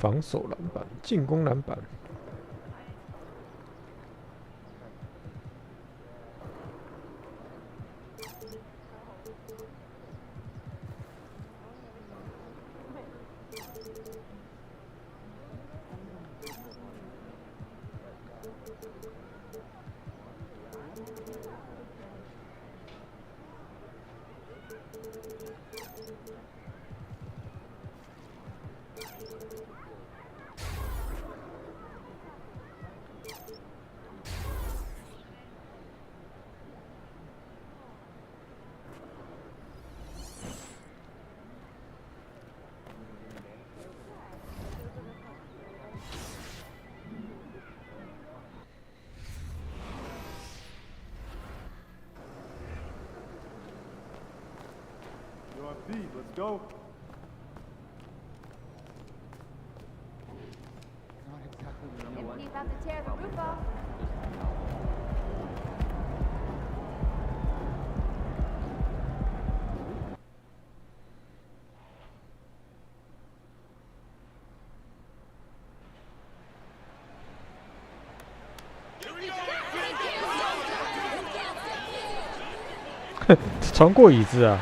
防守篮板、进攻篮板。Let's go. Anthony about to tear the roof off. Huh, 穿过椅子啊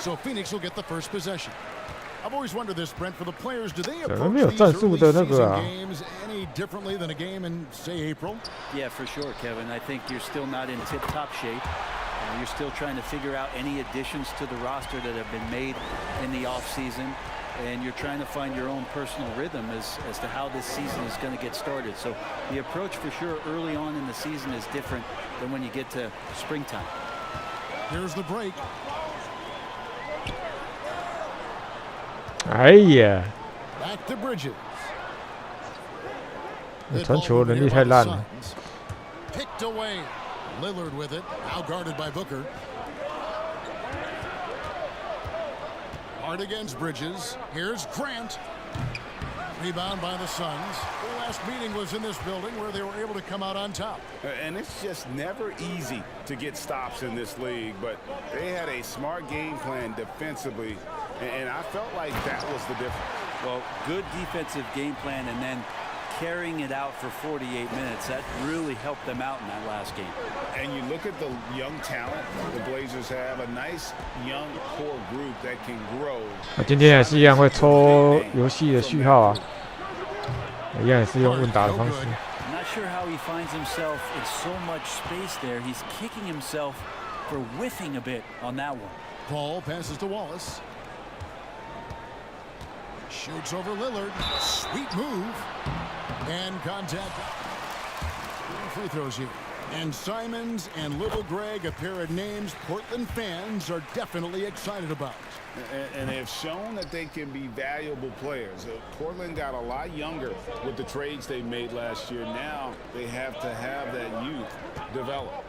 ！So Phoenix will get the first possession. I've always wondered this, Brent, for the players, do they 怎么没有 approach 战 these 术 early 的那个 season 啊？ games any differently than a game in, say, April? Yeah, for sure, Kevin. I think you're still not in tip-top shape. You're still trying to figure out any additions to the roster that have been made in the offseason. And you're trying to find your own personal rhythm as to how this season is going to get started. So the approach for sure early on in the season is different than when you get to springtime. Here's the break. 哎呀， Back to Bridges. 传球能力太烂了。 Picked away. Lillard with it. Now guarded by Booker. Hard against Bridges. Here's Grant. Rebound by the Suns. Their last meeting was in this building where they were able to come out on top. And it's just never easy to get stops in this league, but they had a smart game plan defensively, and I felt like that was the difference. Well, good defensive game plan and then carrying it out for 48 minutes. That really helped them out in that last game. And you look at the young talent the Blazers have, a nice young core group that can grow. 今天还是一样会抽游戏的序号啊，一样也是用问答的方式。 I'm not sure how he finds himself in so much space there. He's kicking himself for whiffing a bit on that one. Paul passes to Wallace. Shoots over Lillard. Sweet move. And contact. Free throws here. And Simons and Little Greg, a pair of names Portland fans are definitely excited about. And they have shown that they can be valuable players. Portland got a lot younger with the trades they made last year. Now they have to have that youth develop.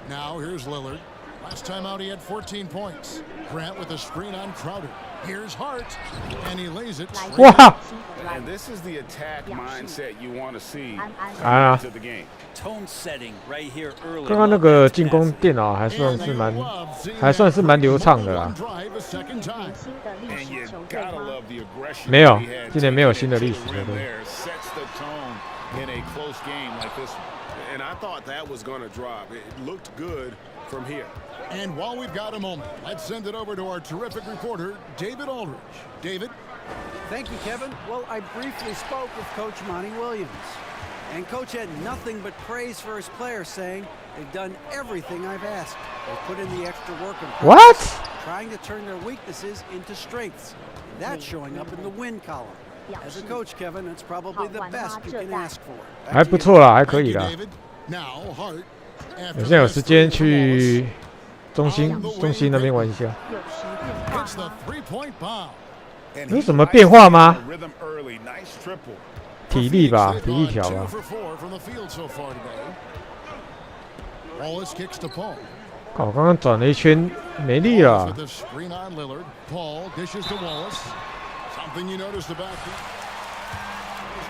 Now here's Lillard. Last time out he had 14 points. Grant with a screen on Crowder. Here's Hart, and he lays it. Wow! And this is the attack mindset you want to see to the game. Tone setting right here early. 刚刚那个进攻电脑还算是蛮流畅的啦。没有，今年没有新的历史球队。 In a close game like this one. And I thought that was going to drop. It looked good from here. And while we've got a moment, let's send it over to our terrific reporter, David Aldridge. David? Thank you, Kevin. Well, I briefly spoke with Coach Monty Williams. And Coach had nothing but praise for his players, saying they've done everything I've asked. They put in the extra work and practice, trying to turn their weaknesses into strengths. That's showing up in the win column. As a coach, Kevin, it's probably the best you can ask for. 还不错啦，还可以啦。 Now Hart. 我现在有时间去中心那边玩一下。Hits the three-point bomb. 有什么变化吗？ Rhythm early, nice triple. 体力吧，体力条吧。 2 for 4 from the field so far today. Wallace kicks to Paul. 靠，我刚刚转了一圈，没力了。 With the screen on Lillard. Paul dishes to Wallace. Something you noticed about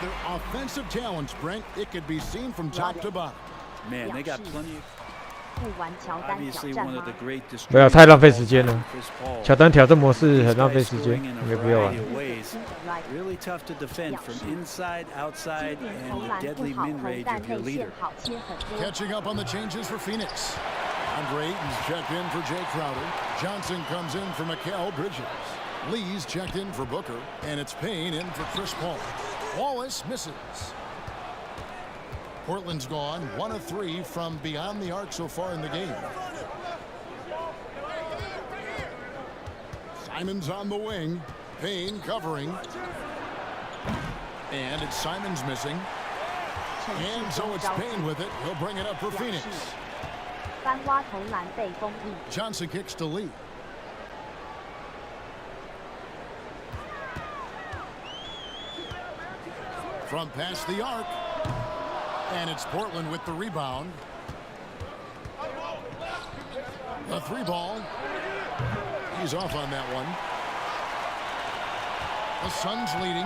their offensive talents, Brent. It could be seen from top to bottom. Man, they got plenty. 不玩乔丹挑 Obviously, 战 one 吗 of the great 不要太浪费时间了。 Chris Paul. 乔丹挑战模式很浪费时间，应该不要玩。 Really tough to defend from inside, outside, 投 and 篮 the 不 deadly 好， min 投 range 但 of your 内线 leader. 好切很多。 Catching up on the changes for Phoenix. Andre Ayton's checked in for Jay Crowder. Johnson comes in for Mikal Bridges. Lee's checked in for Booker. And it's Payne in for Chris Paul. Wallace misses. Portland's gone 1 of 3 from beyond the arc so far in the game. Simon's on the wing. Payne covering. And it's Simon's missing. And so it's Payne with it. He'll bring it up for Phoenix. 翻挖投篮被封印。 Johnson kicks to Lee. From past the arc. And it's Portland with the rebound. The 3 ball. He's off on that one. The Suns leading.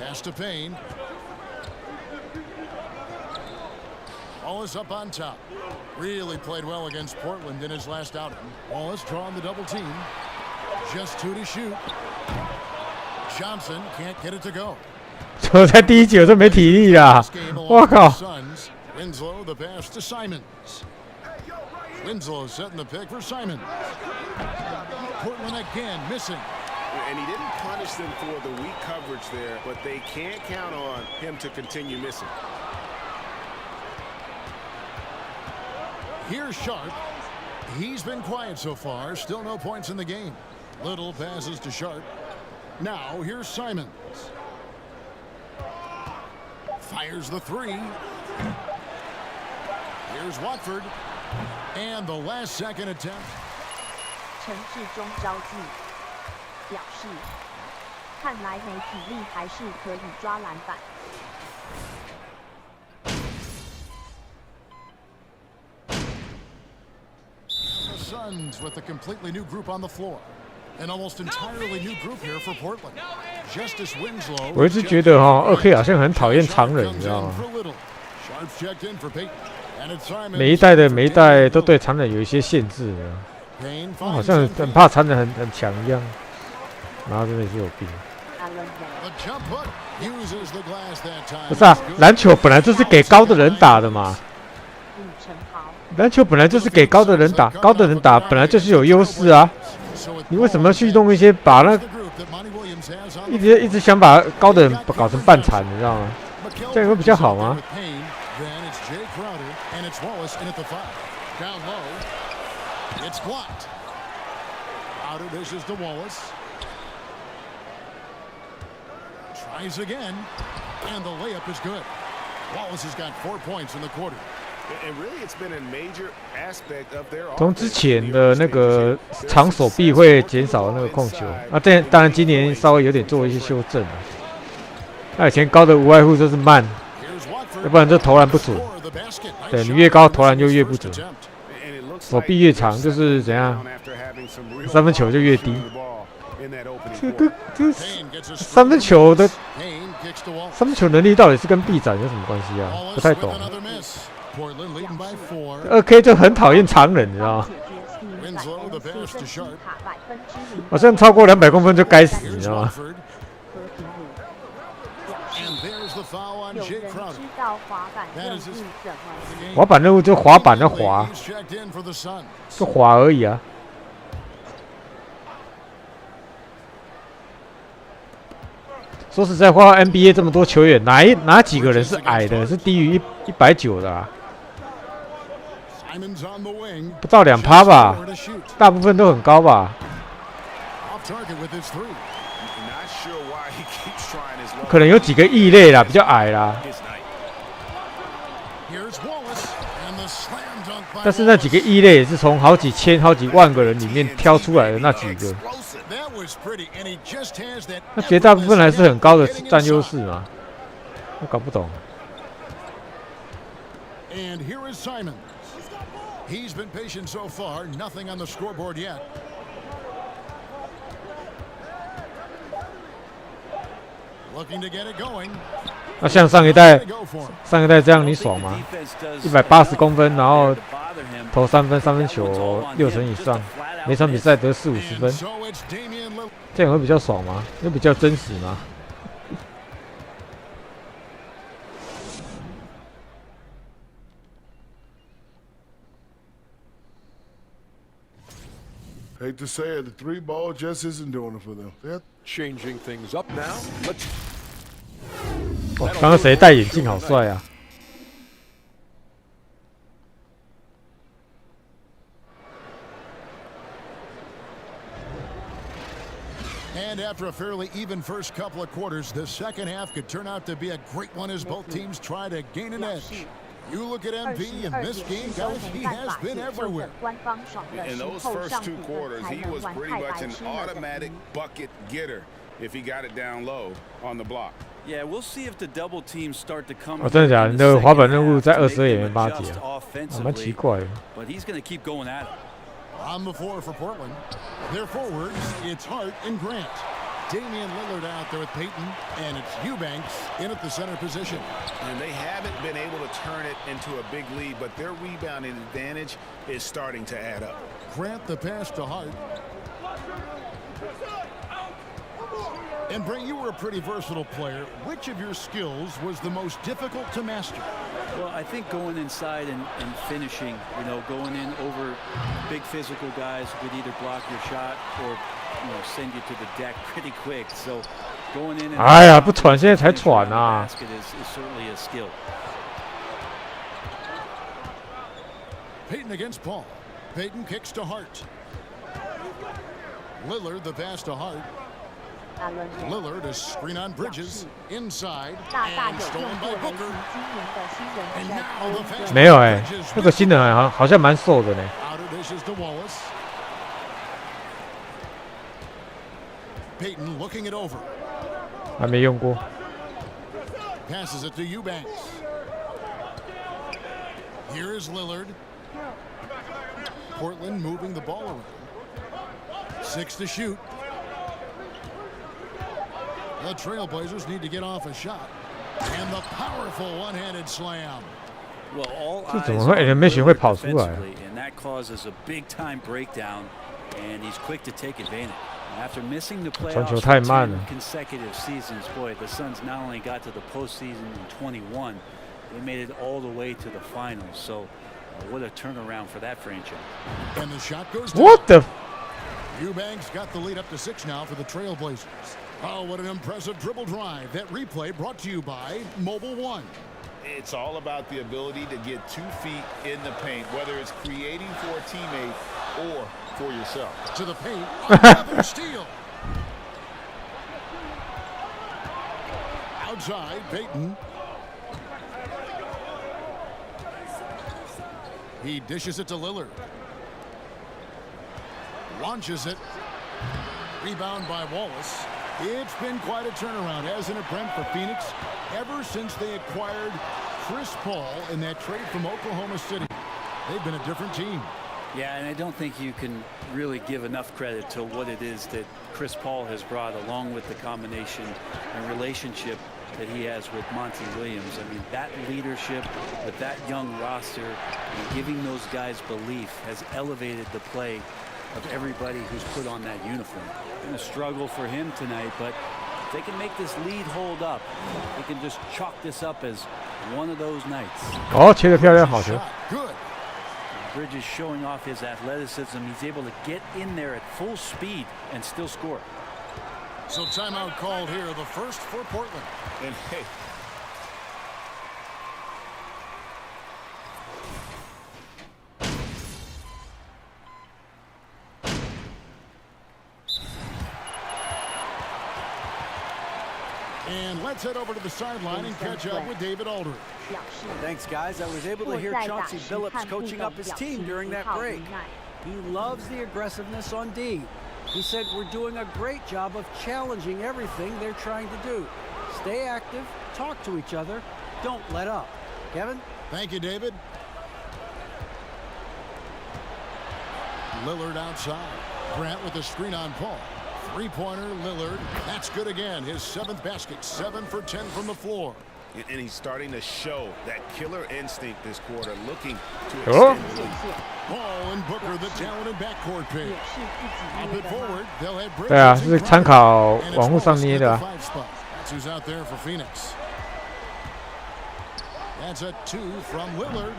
Pass to Payne. Wallace up on top. Really played well against Portland in his last outing. Wallace drawing the double team. Just 2 to shoot. Johnson can't get it to go. 我才第一节我就没体力啦！ 我靠！ Suns. Winslow the pass to Simons. Winslow setting the pick for Simons. Portland again missing. And he didn't punish them for the weak coverage there, but they can't count on him to continue missing. Here's Sharp. He's been quiet so far. Still no points in the game. Little passes to Sharp. Now here's Simons. Fires the 3. Here's Watford. And the last second attempt. 陈志忠招妓，表示看来没体力还是可以抓篮板。 The Suns with a completely new group on the floor. An almost entirely new group here for Portland. Justice Winslow. 我一直觉得哈，2K 好像很讨厌常人，你知道吗？ Sharp's checked in for Payton. And it's Simons. 每一代都对常人有一些限制的， Payne 好 finds 像 open. 很怕常人很强一样。然后真的是有病。 The jump hook uses the glass that time. 不是啊，篮球本来就是给高的人打的嘛。李承豪，篮球本来就是给高的人打，高的人打本来就是有优势啊。你为什么要去弄一些把那一直想把高的人搞成半残，你知道吗？这样会比较好吗？ Then it's Jay Crowder and it's Wallace in at the 5. Down low. It's blocked. Crowder dishes to Wallace. Tries again. And the layup is good. Wallace has got 4 points in the quarter. And really, it's been a major aspect of their 从之前的那个长手臂会减少那个控球，啊，当然今年稍微有点做一些修正了。那以前高的无外乎就是慢，要不然就投篮不准。对你越高投篮就越不准，手臂越长就是怎样，三分球就越低。这三分球能力到底是跟臂展有什么关系啊？不太懂。2K 就很讨厌常人，你知道吗？好像超过200公分就该死，你知道吗？有人知道滑板任务怎么？滑板任务就滑板的滑，就滑而已啊。说实在话 ，NBA 这么多球员，哪几个人是矮的，是低于190的啊？不到2%吧，大部分都很高吧。可能有几个异类啦，比较矮啦。但是那几个异类也是从好几千、好几万个人里面挑出来的那几个。那绝大部分还是很高的占优势嘛，我搞不懂。He's been patient so far, nothing on the scoreboard yet. Looking to get it going. 那像上一代这样你爽吗？180公分，然后投3分球6成以上，每场比赛得40-50分，这样会比较爽吗？又比较真实吗？ Hate to say it, the 3-ball just isn't doing it for them. They're changing things up now. Let's. 哇，刚刚谁戴眼镜好帅啊！ And after a fairly even first couple of quarters, the second half could turn out to be a great one as both teams try to gain an edge. You look at MP in this game, guys, he has been everywhere. In those first 2 quarters, he was pretty much an automatic bucket getter if he got it down low on the block. Yeah, we'll see if the double teams start to come. 哦，真的假的？你的滑板任务在22演员8节啊，蛮奇怪的。 But he's going to keep going at it. On the floor for Portland. Their forwards, it's Hart and Grant. Damian Lillard out there with Payton, and it's Eubanks in at the center position. And they haven't been able to turn it into a big lead, but their rebounding advantage is starting to add up. Grant the pass to Hart. And Brent, you were a pretty versatile player. Which of your skills was the most difficult to master? Well, I think going inside and finishing, you know, going in over big physical guys who could either block your shot or, you know, send you to the deck pretty quick. So going in and 哎呀，不喘，现在才喘啊！ basket is certainly a skill. Payton against Paul. Payton kicks to Hart. Lillard the pass to Hart. Lillard a screen on Bridges inside and stolen by Booker. And now the fast 没有哎，那个新人好像蛮瘦的呢。 outer dishes to Wallace. Payton looking it over. 还没用过。 Passes it to Eubanks. Here is Lillard. Portland moving the ball around. 6 to shoot. The Trailblazers need to get off a shot. And the powerful one-handed slam. Well, all 这 eyes 怎么会 on animation 会 Lillard 跑出来啊？ defensively, and that causes a big-time breakdown, and he's quick to take advantage. After missing the 传球 playoffs 太 for 慢 10了。 consecutive seasons, boy, the Suns not only got to the postseason in 21, they made it all the way to the finals. So, what a turnaround for that franchise. And the shot goes down. What the? Eubanks got the lead up to 6 now for the Trailblazers. Oh, what an impressive dribble drive. That replay brought to you by Mobile One. It's all about the ability to get 2 feet in the paint, whether it's creating for a teammate or for yourself. To the paint. Another steal. Outside, Payton. He dishes it to Lillard. Launches it. Rebound by Wallace. It's been quite a turnaround, hasn't it, Brent, for Phoenix? Ever since they acquired Chris Paul in that trade from Oklahoma City, they've been a different team. Yeah, and I don't think you can really give enough credit to what it is that Chris Paul has brought, along with the combination and relationship that he has with Monty Williams. I mean, that leadership with that young roster and giving those guys belief has elevated the play of everybody who's put on that uniform. Going to struggle for him tonight, but if they can make this lead hold up, they can just chalk this up as one of those nights. 哦，切得漂亮，好球！ Good. Bridges showing off his athleticism. He's able to get in there at full speed and still score. So timeout called here, the first for Portland. And hey, And let's head over to the sideline and catch up with David Aldridge. Thanks, guys. I was able to hear Chauncey Billups coaching up his team during that break. He loves the aggressiveness on D. He said we're doing a great job of challenging everything they're trying to do. Stay active, talk to each other, don't let up. Kevin? Thank you, David. Lillard outside. Grant with the screen on Paul. Three-pointer, Lillard. That's good again. His 7th basket. 7 for 10 from the floor. and he's starting to show that killer instinct this quarter, looking to Oh. extend the lead. Paul and Booker, the talented backcourt pair. Up it forward, they'll head 对啊， Bridges 是 and 参 Crowder. 考 And it's 网络上 Wallace 捏 at 的 the 啊。 5 spot. That's who's out there for Phoenix. That's a 2 from Lillard.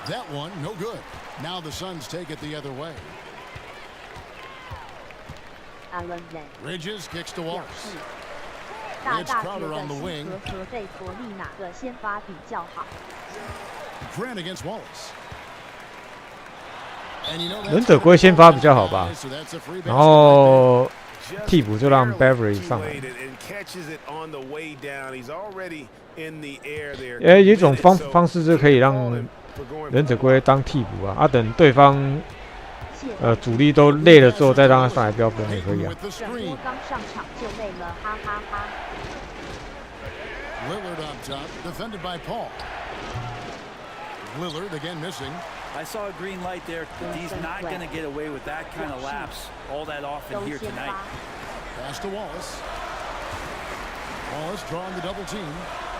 That one, no good. Now the Suns take it the other way. Bridges kicks to Wallace. 大 It's 大觉 Crowder 得 on the 西 wing. 和和贝弗利哪个先发比较好？ Grant against Wallace. And you know 忍 that's 者龟先发比较好吧， so that's a free basket 然 right 后 Just 替补就让 barely Beverly too 上来 late and catches it on the way down. He's already in the air there. 有一种 So 方式就可以让 for going 忍者龟当替补啊，等对方主力都累了之后再让他上来飙分也可以 there. 啊。 With the 转播 screen. 刚上场就累了，哈哈哈。 Lillard on top, defended by Paul. Lillard again missing. I saw a green light there. He's not going to get away with that kind of lapse all that often 都 here 先 tonight. 发， Pass to Wallace. Wallace drawing the double team.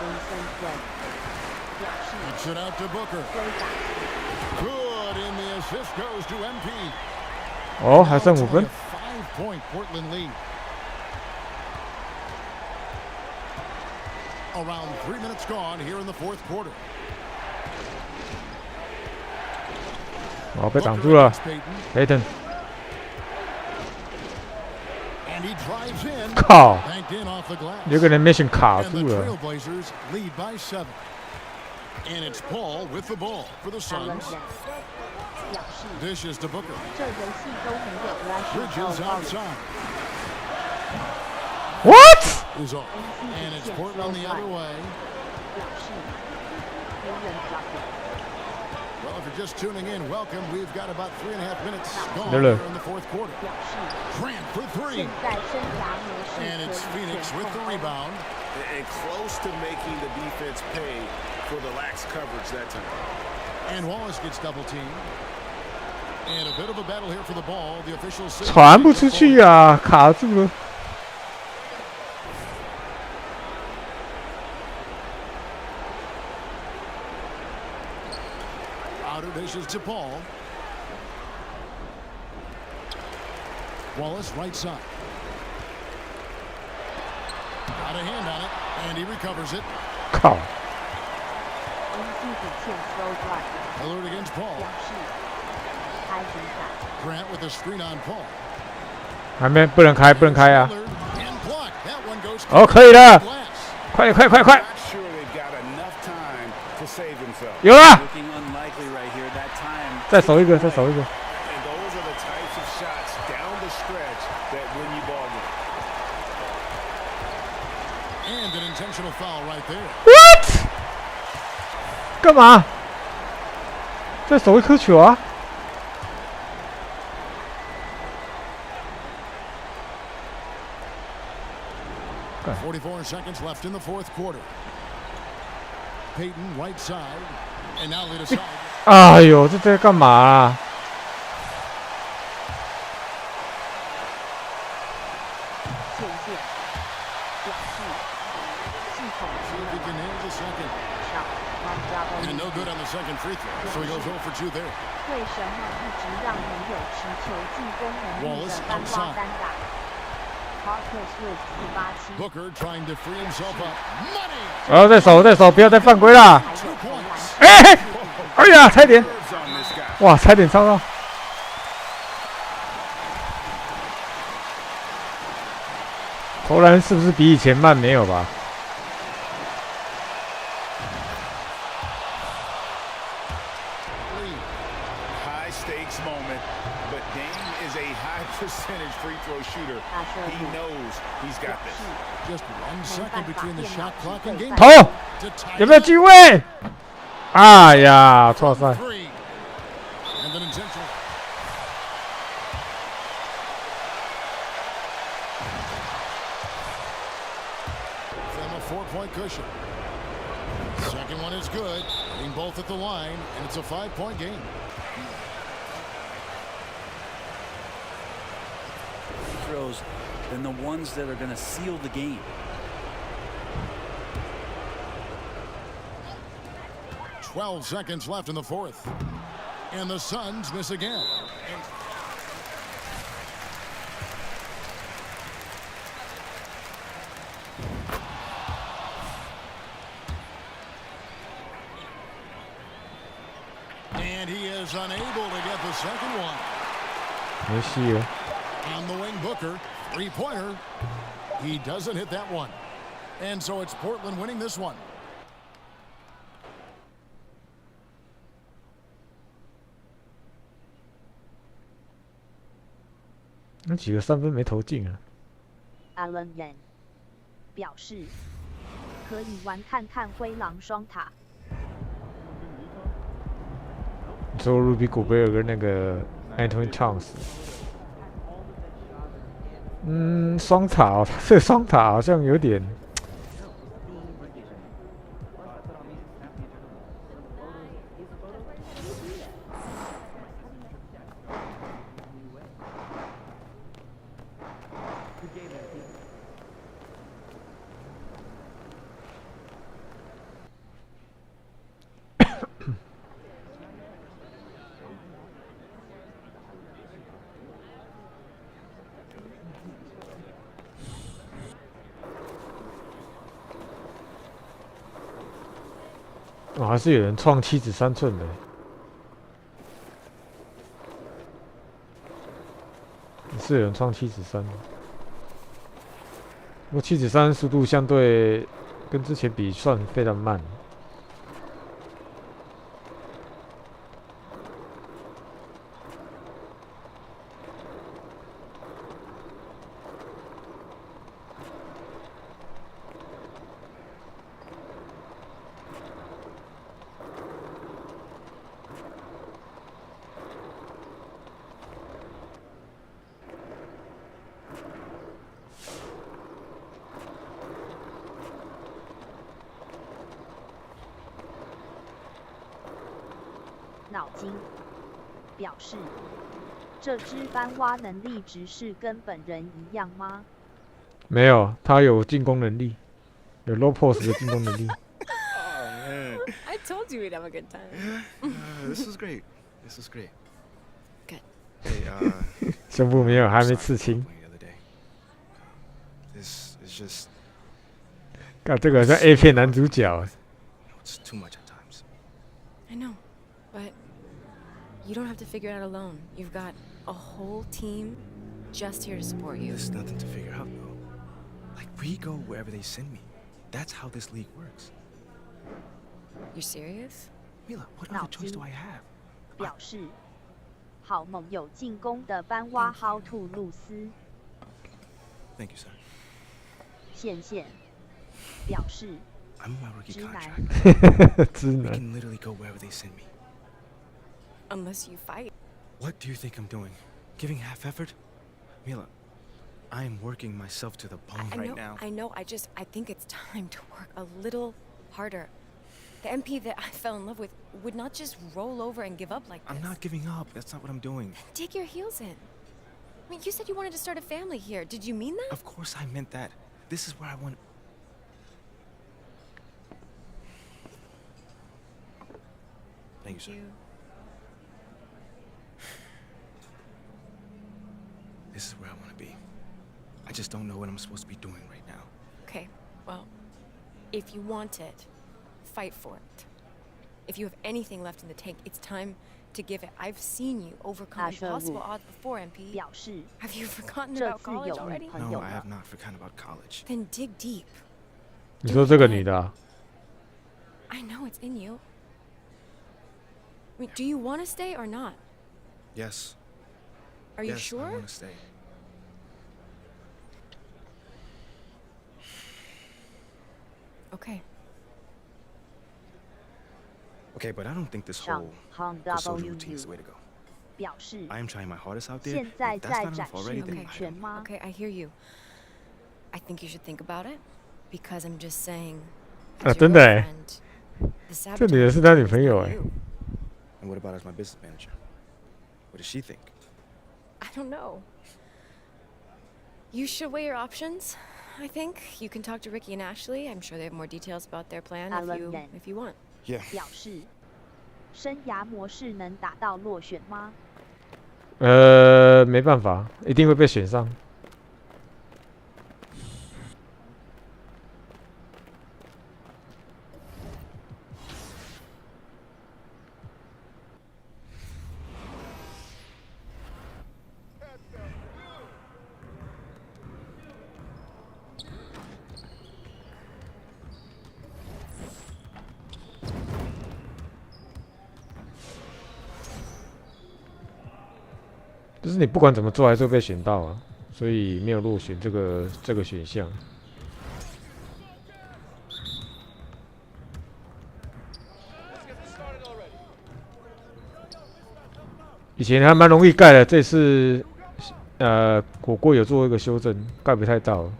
温森顿表示 Kicks it out to Booker. 追打。 Good, and the assist goes to MP. 哦，还剩5 Now 分 it's。only a 5-point Portland lead. Around 3 minutes gone here in the fourth quarter. 哦，被挡 Booker 住了 against Payton, ，Payton， and he drives in. 靠， Banked in off the glass. 有个人 mission 卡 And the 住了。 Trailblazers lead by 7. And it's Paul with the ball for the 艾伦 Suns. 人表示 Dishes to Booker. 这游戏都没有 Bridges rush 到 outside. What？ Is off. And it's Portland the other way. 表示无人抓捕。 Well, if you're just tuning in, welcome. We've got about 3.5 minutes gone Hello. here in the fourth quarter. 表示 Grant for 3. 现在生涯模式 And 可 it's 以 Phoenix 全 with the 控。 rebound. and close to making the defense pay for the lax coverage that time. And Wallace gets double teamed. And a bit of a battle here for the ball. The officials say 传不出去啊，卡住了。 Outer dishes to Paul. Wallace right side. Got a hand on it, and he recovers it. 靠， NC 底线 slow drive Alert against Paul. 表示开比赛。 Grant with a screen on Paul. 还没不能开，不能开啊！ Lillard and blocked. That one goes 哦，可以了， glass. 快快快快， Not sure they've got enough time to save themselves. 有了， Looking unlikely right here. That time. 再守一个，再守一个。 And those are the types of shots down the stretch that win you ball games. And an intentional foul right there. What？干嘛？再守一颗球啊！ 44 seconds left in the fourth quarter. Payton right side. And now lead aside. 哎呦，这在干嘛啊？ 线线表示系统 See if he can nail the second. 上 And no good on the second free throw. So he goes 0 for 2 there. 为什么一直让没有持球进攻能力的单挖单打 Parker Swift 487 Booker trying to free himself up. Money! 然后再守，再守，不要再犯规啦！ 2 points. 哎，哎呀，差点， Nerves on this guy. 哇，差点超到。 And 投篮是不是比以前慢？没有吧？ percentage free throw shooter. He knows he's got this. Just 1 second between the shot clock and game. 投，有没有机会？哎呀，错赛。 And an intentional. From a 4-point cushion. Second one is good. Hitting both at the line, and it's a 5-point game. Throws than the ones that are going to seal the game. "12 seconds left in the fourth, and the Suns miss again. And he is unable to get the second one. 没戏了。 On the wing, Booker, 3-pointer. He doesn't hit that one. And so it's Portland winning this one. 那几个3分没投进啊。 Alan Yan 表示，可以玩看看灰狼双塔。你说 Ruby 古贝尔跟那个 Anthony Towns。 双塔哦，这双塔好像有点。哦，还是有人创7指3寸的，是有人创7指3的。不过7指3速度相对跟之前比算非常慢。脑筋表示，这只班蛙能力值是跟本人一样吗？没有，他有进攻能力，有 low post 的进攻能力。Oh man! I told you we'd have a good time. This was great. This was great. Good. Hey, 胸部没有，还没刺青。This is just. 看这个像 A 片男主角。It's too much at times. I know, but you don't have to figure it out alone. You've got a whole team just here to support you. There's nothing to figure out though. Like we go wherever they send me. That's how this league works. You're serious? Mila, what other choice do I have? 表示，好猛有进攻的班蛙薅兔露丝。Thank you, sir. 线线表示， I'm on my rookie 直男 contract. 直 We 男。 can literally go wherever they send me. Unless you fight. What do you think I'm doing? Giving half effort? Mila, I am working myself to the bone I right know, now. I know. I think it's time to work a little harder. The MP that I fell in love with would not just roll over and give up like this. I'm not giving up. That's not what I'm doing. Dig your heels in. I mean, you said you wanted to start a family here. Did you mean that? Of course I meant that. This is where I want. Thank you, sir. This is where I want to be. I just don't know what I'm supposed to be doing right now. Okay, well, if you want it, fight for it. If you have anything left in the tank, it's time to give it. I've seen you overcome impossible odds before, MP. 表示 Have you forgotten 这 about 次 college 有 already? 女朋友 No, I 了 have。not forgotten about college. Then dig deep. 你说这个女的啊？ I know it's in you. I mean, do you want to stay or not? Yes. Are you Yes, I sure? want to stay. Okay. Okay, but I don't think this 上 whole 杭 custodial routine is the WU way to go. 表示 I am trying my hardest out there. 现在 If that's 在 not 展 enough 示 already, then 女 I 权 don't. 吗？ Okay, I hear you. I think you should think about it because I'm just saying. 啊， as your 真的哎， girlfriend, the 这女的 sabotage 是他女 is 朋友 not 哎。 you. And what about as my business manager? What does she think? I don't know. You should weigh your options. I think you can talk to Ricky and Ashley. I'm sure they have more details about their plan if you want. Yeah. 表示生涯模式能达到落选吗？没办法，一定会被选上。就是你不管怎么做，还是会被选到啊，所以没有落选这个选项。以前还蛮容易盖的，这次果果有做一个修正，盖不太到了。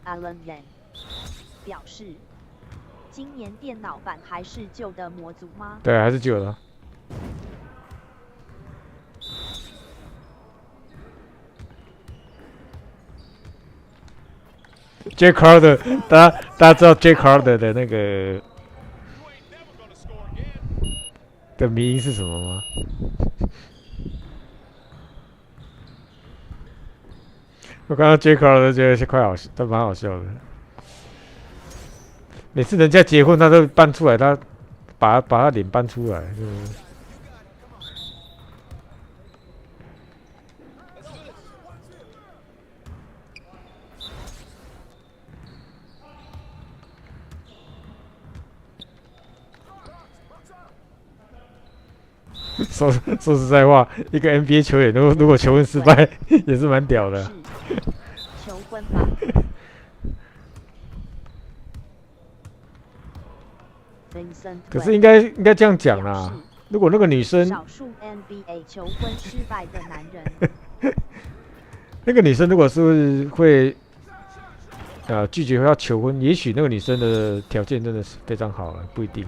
Alan Yan 表示，今年电脑版还是旧的模组吗？对，还是旧的。J Carter， 大家知道 J Carter 的那个的迷因是什么吗？我看到 J Carter 觉得是快好笑，都蛮好笑的。每次人家结婚，他都搬出来，他把他脸搬出来，说实在话，一个 NBA 球员如果求婚失败，也是蛮屌的。求婚吧。可是应该这样讲啦，如果那个女生，少数 NBA 求婚失败的男人，那个女生如果是会拒绝要求婚，也许那个女生的条件真的是非常好了，不一定。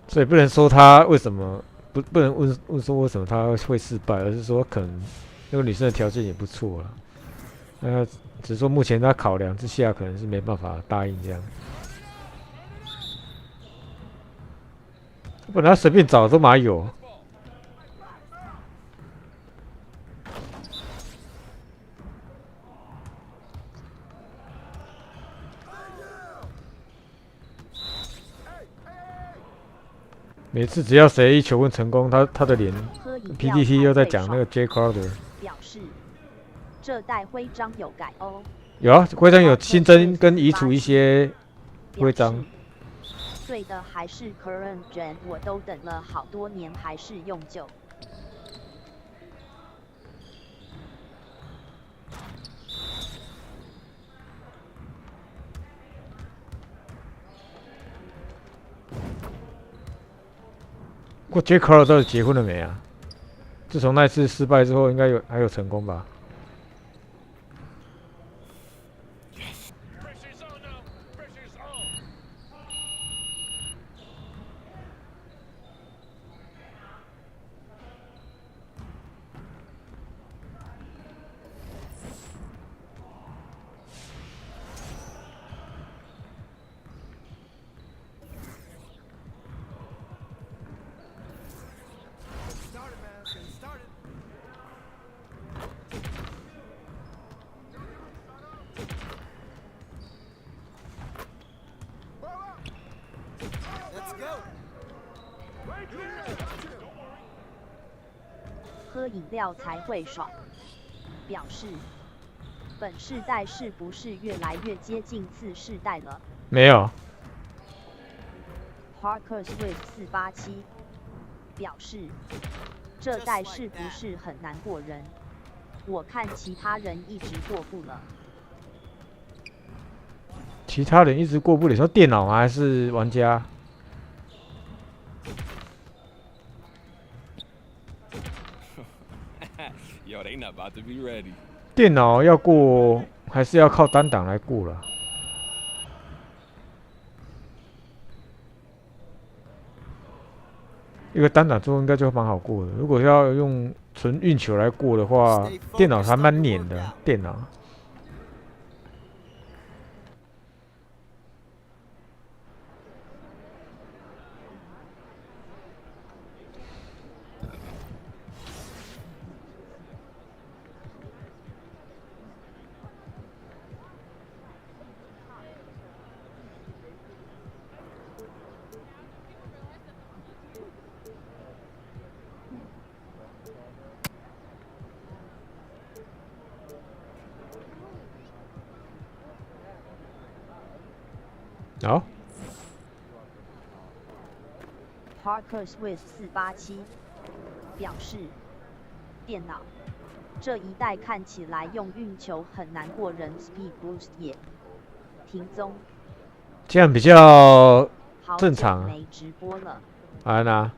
所以不能说他为什么不能问说为什么他会失败，而是说可能那个女生的条件也不错了，只是说目前他考量之下可能是没办法答应这样。本来随便找都嘛有。每次只要谁一求婚成功，他的脸 PTT 又在讲那个 J Carter。表示这代徽章有改哦。有啊，徽章有新增跟移除一些徽章。对的还是 Current Gen， 我都等了好多年还是用旧。不过 J Carter 到底结婚了没啊？自从那次失败之后，应该还有成功吧？喝饮料才会爽。表示，本世代是不是越来越接近次世代了？没有。Parker Swift 487表示，这代是不是很难过人？我看其他人一直过不了。其他人一直过不了，说电脑吗？还是玩家？电脑要过，还是要靠单档来过了。一个单打之后应该就蛮好过的。如果要用纯运球来过的话，电脑还蛮黏的。电脑。好。Parker Swift 487表示，电脑这一代看起来用运球很难过人 ，Speed Boost 也停踪。这样比较正常。没直播了。安娜。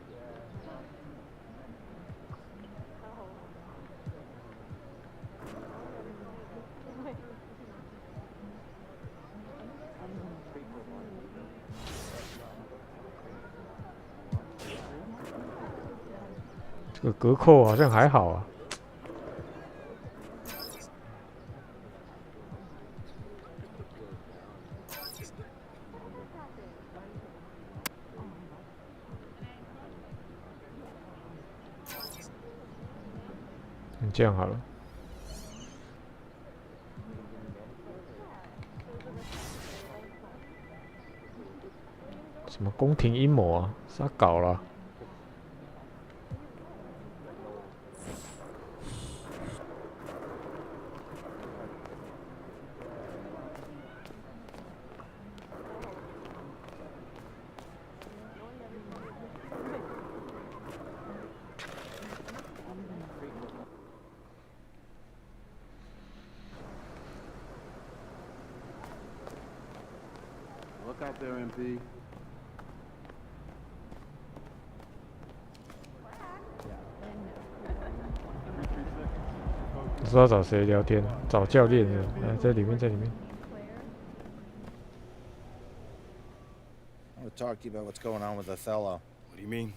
这个隔扣好像还好啊。这样好了。什么宫廷阴谋啊？啥搞了？ Look out there, MP. 不知道找谁聊天，找教练的。来，在里面，在里面。I want to talk to you about what's going on with Othello. What do you mean?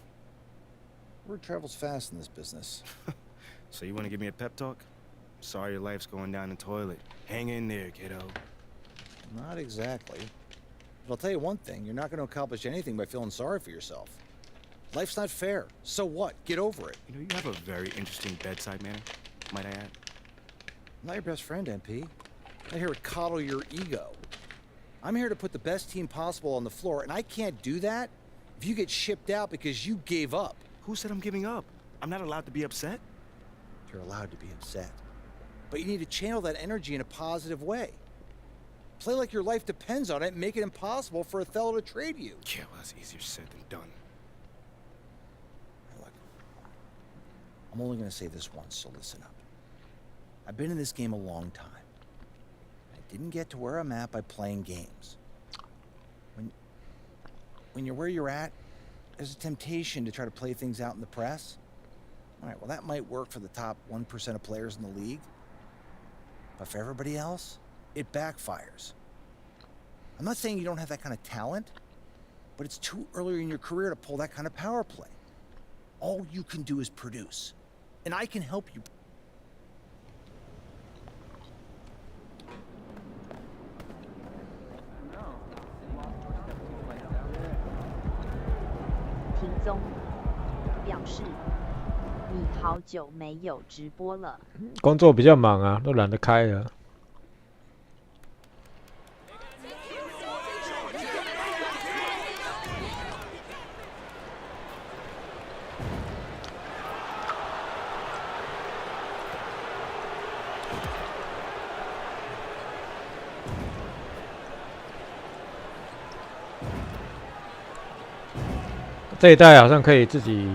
Word travels fast in this business. So you want to give me a pep talk? Sorry your life's going down the toilet. Hang in there, kiddo. Not exactly. But I'll tell you one thing, you're not going to accomplish anything by feeling sorry for yourself. Life's not fair. So what? Get over it. You know, you have a very interesting bedside manner, might I add. I'm not your best friend, MP. I'm not here to coddle your ego. I'm here to put the best team possible on the floor, and I can't do that if you get shipped out because you gave up. Who said I'm giving up? I'm not allowed to be upset. You're allowed to be upset. But you need to channel that energy in a positive way. Play like your life depends on it and make it impossible for Othello to trade you. Yeah, well, that's easier said than done. Now look, I'm only going to say this once, so listen up. I've been in this game a long time. I didn't get to where I'm at by playing games. When you're where you're at, there's a temptation to try to play things out in the press. All right, well, that might work for the top 1% of players in the league. But for everybody else, it backfires. I'm not saying you don't have that kind of talent, but it's too early in your career to pull that kind of power play. All you can do is produce, and I can help you. Ting Zong 表示，你好久没有直播了。工作比较忙啊，都懒得开了。这一代好像可以自己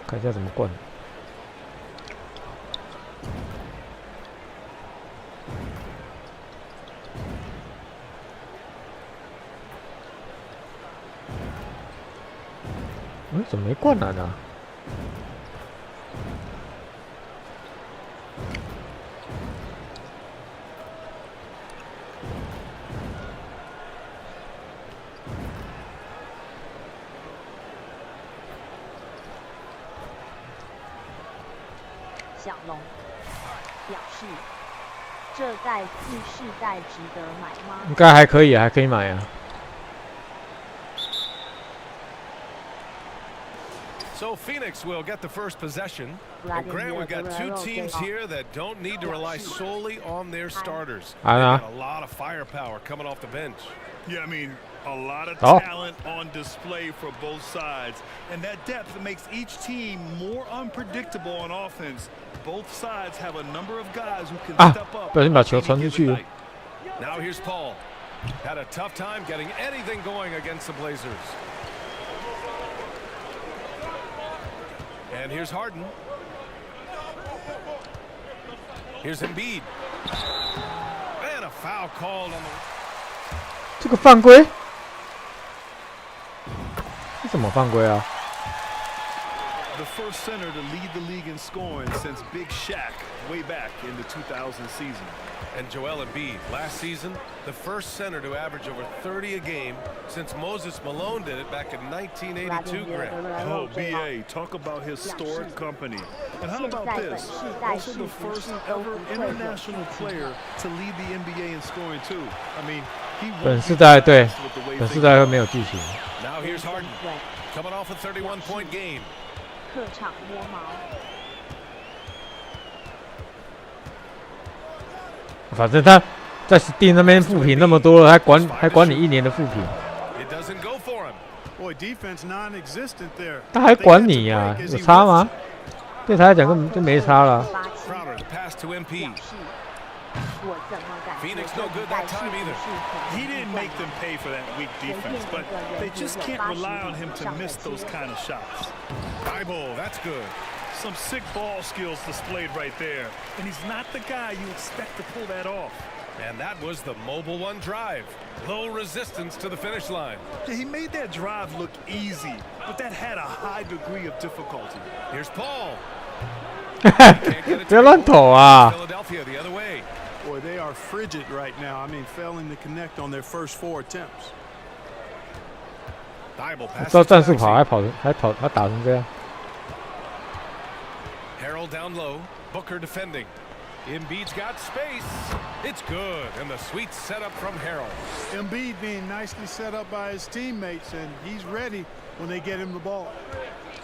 看一下怎么灌。怎么没灌篮啊？小龙表示，这代次世代值得买吗？应该还可以，还可以买啊。 So Phoenix will get the first possession. And Grant, we've got two teams here that don't need to rely solely on their starters. They've got a lot of firepower coming off the bench. Yeah, I mean, a lot of talent on display for both sides. And that depth makes each team more unpredictable on offense. Both sides have a number of guys who can step up. 不小心把球传出去。 Now here's Paul. Had a tough time getting anything going against the Blazers. And here's Harden. Here's Embiid. And a foul called on the... 这个犯规？这怎么犯规啊？ The first center to lead the league in scoring since Big Shaq way back in the 2000 season. And Joel Embiid, last season, the first center to average over 30 a game since Moses Malone did it back in 1982, Grant. Oh, BA, talk about historic company. And how about this? Also the first ever international player to lead the NBA in scoring too. I mean, he 本世代对，本世代会没有剧情。 Now here's Harden, coming off a 31-point game. 客场摸毛。 反正他在 Steam 那边负评那么多了，还管你1年的负评，他还管你呀、有差吗？对他来讲根本就没差了。 Phoenix no good that time either. He didn't make them pay for that weak defense, but they just can't rely on him to miss those kind of shots. Bible, that's good. Some sick ball skills displayed right there, and he's not the guy you expect to pull that off. And that was the Mobile One drive. Low resistance to the finish line. Yeah, he made that drive look easy, but that had a high degree of difficulty. Here's Paul. 不要乱投啊！ Philadelphia the other way. Boy, they are frigid right now. I mean, failing to connect on their first 4 attempts. 照战术跑，还打成这样。 Harold down low. Booker defending. Embiid's got space. It's good. And the sweet setup from Harold. Embiid being nicely set up by his teammates, and he's ready when they get him the ball.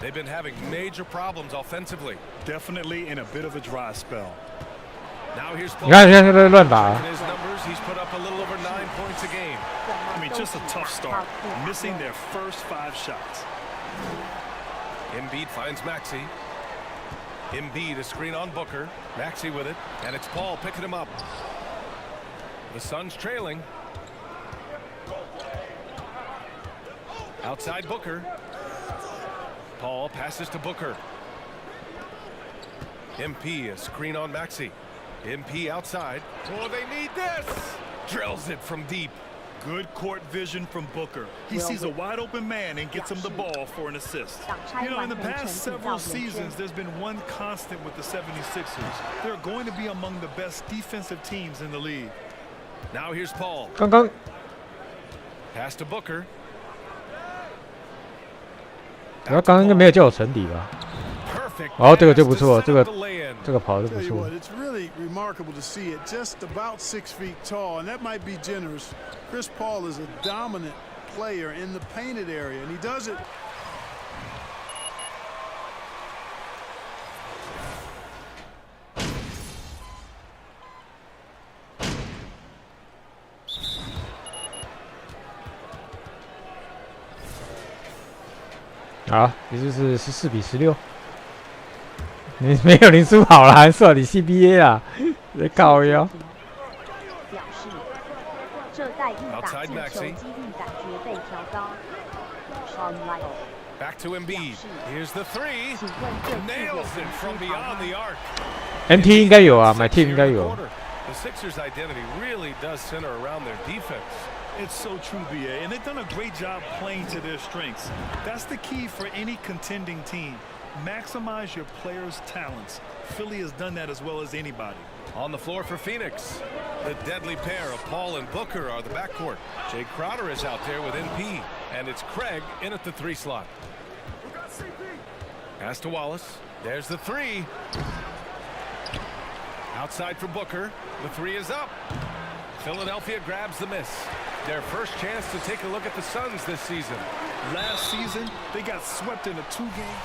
They've been having major problems offensively. Definitely in a bit of a dry spell. Now here's Paul. 你看现在乱打。 In his numbers, he's put up a little over 9 points a game. I mean, just a tough start, missing their first 5 shots. Embiid finds Maxey. Embiid, a screen on Booker. Maxey with it, and it's Paul picking him up. The Suns trailing. Outside Booker. Paul passes to Booker. MP, a screen on Maxey. MP outside. Oh, they need this! Drills it from deep. Good court vision from Booker. He sees a wide open man and gets him the ball for an assist. You know, in the past several seasons, there's been one constant with the 76ers. They're going to be among the best defensive teams in the league. Now here's Paul. 刚刚 Pass to Booker. 刚刚应该没有叫我沉底吧？哦，这个就不错，这个跑的不错。 It's really remarkable to see it. Just about 6 feet tall, and that might be generous. Chris Paul is a dominant player in the painted area, and he does it. .好，也就是14比16。你没有林书豪啦，还算你 CBA 啦，在靠腰。表示，这代一打进球几率感觉被调高。Back to Embiid. Here's the three. Nails it from beyond the arc. MT 应该有啊，买 team 应该有。The Sixers' identity really does center around their defense. It's so true, BA, and they've done a great job playing to their strengths. That's the key for any contending team. Maximize your players' talents. Philly has done that as well as anybody. On the floor for Phoenix, the deadly pair of Paul and Booker are the backcourt. Jay Crowder is out there with NP, and it's Craig in at the 3 slot. Pass to Wallace. There's the 3. Outside for Booker. The 3 is up. Philadelphia grabs the miss. Their first chance to take a look at the Suns this season. Last season, they got swept in a 2-game.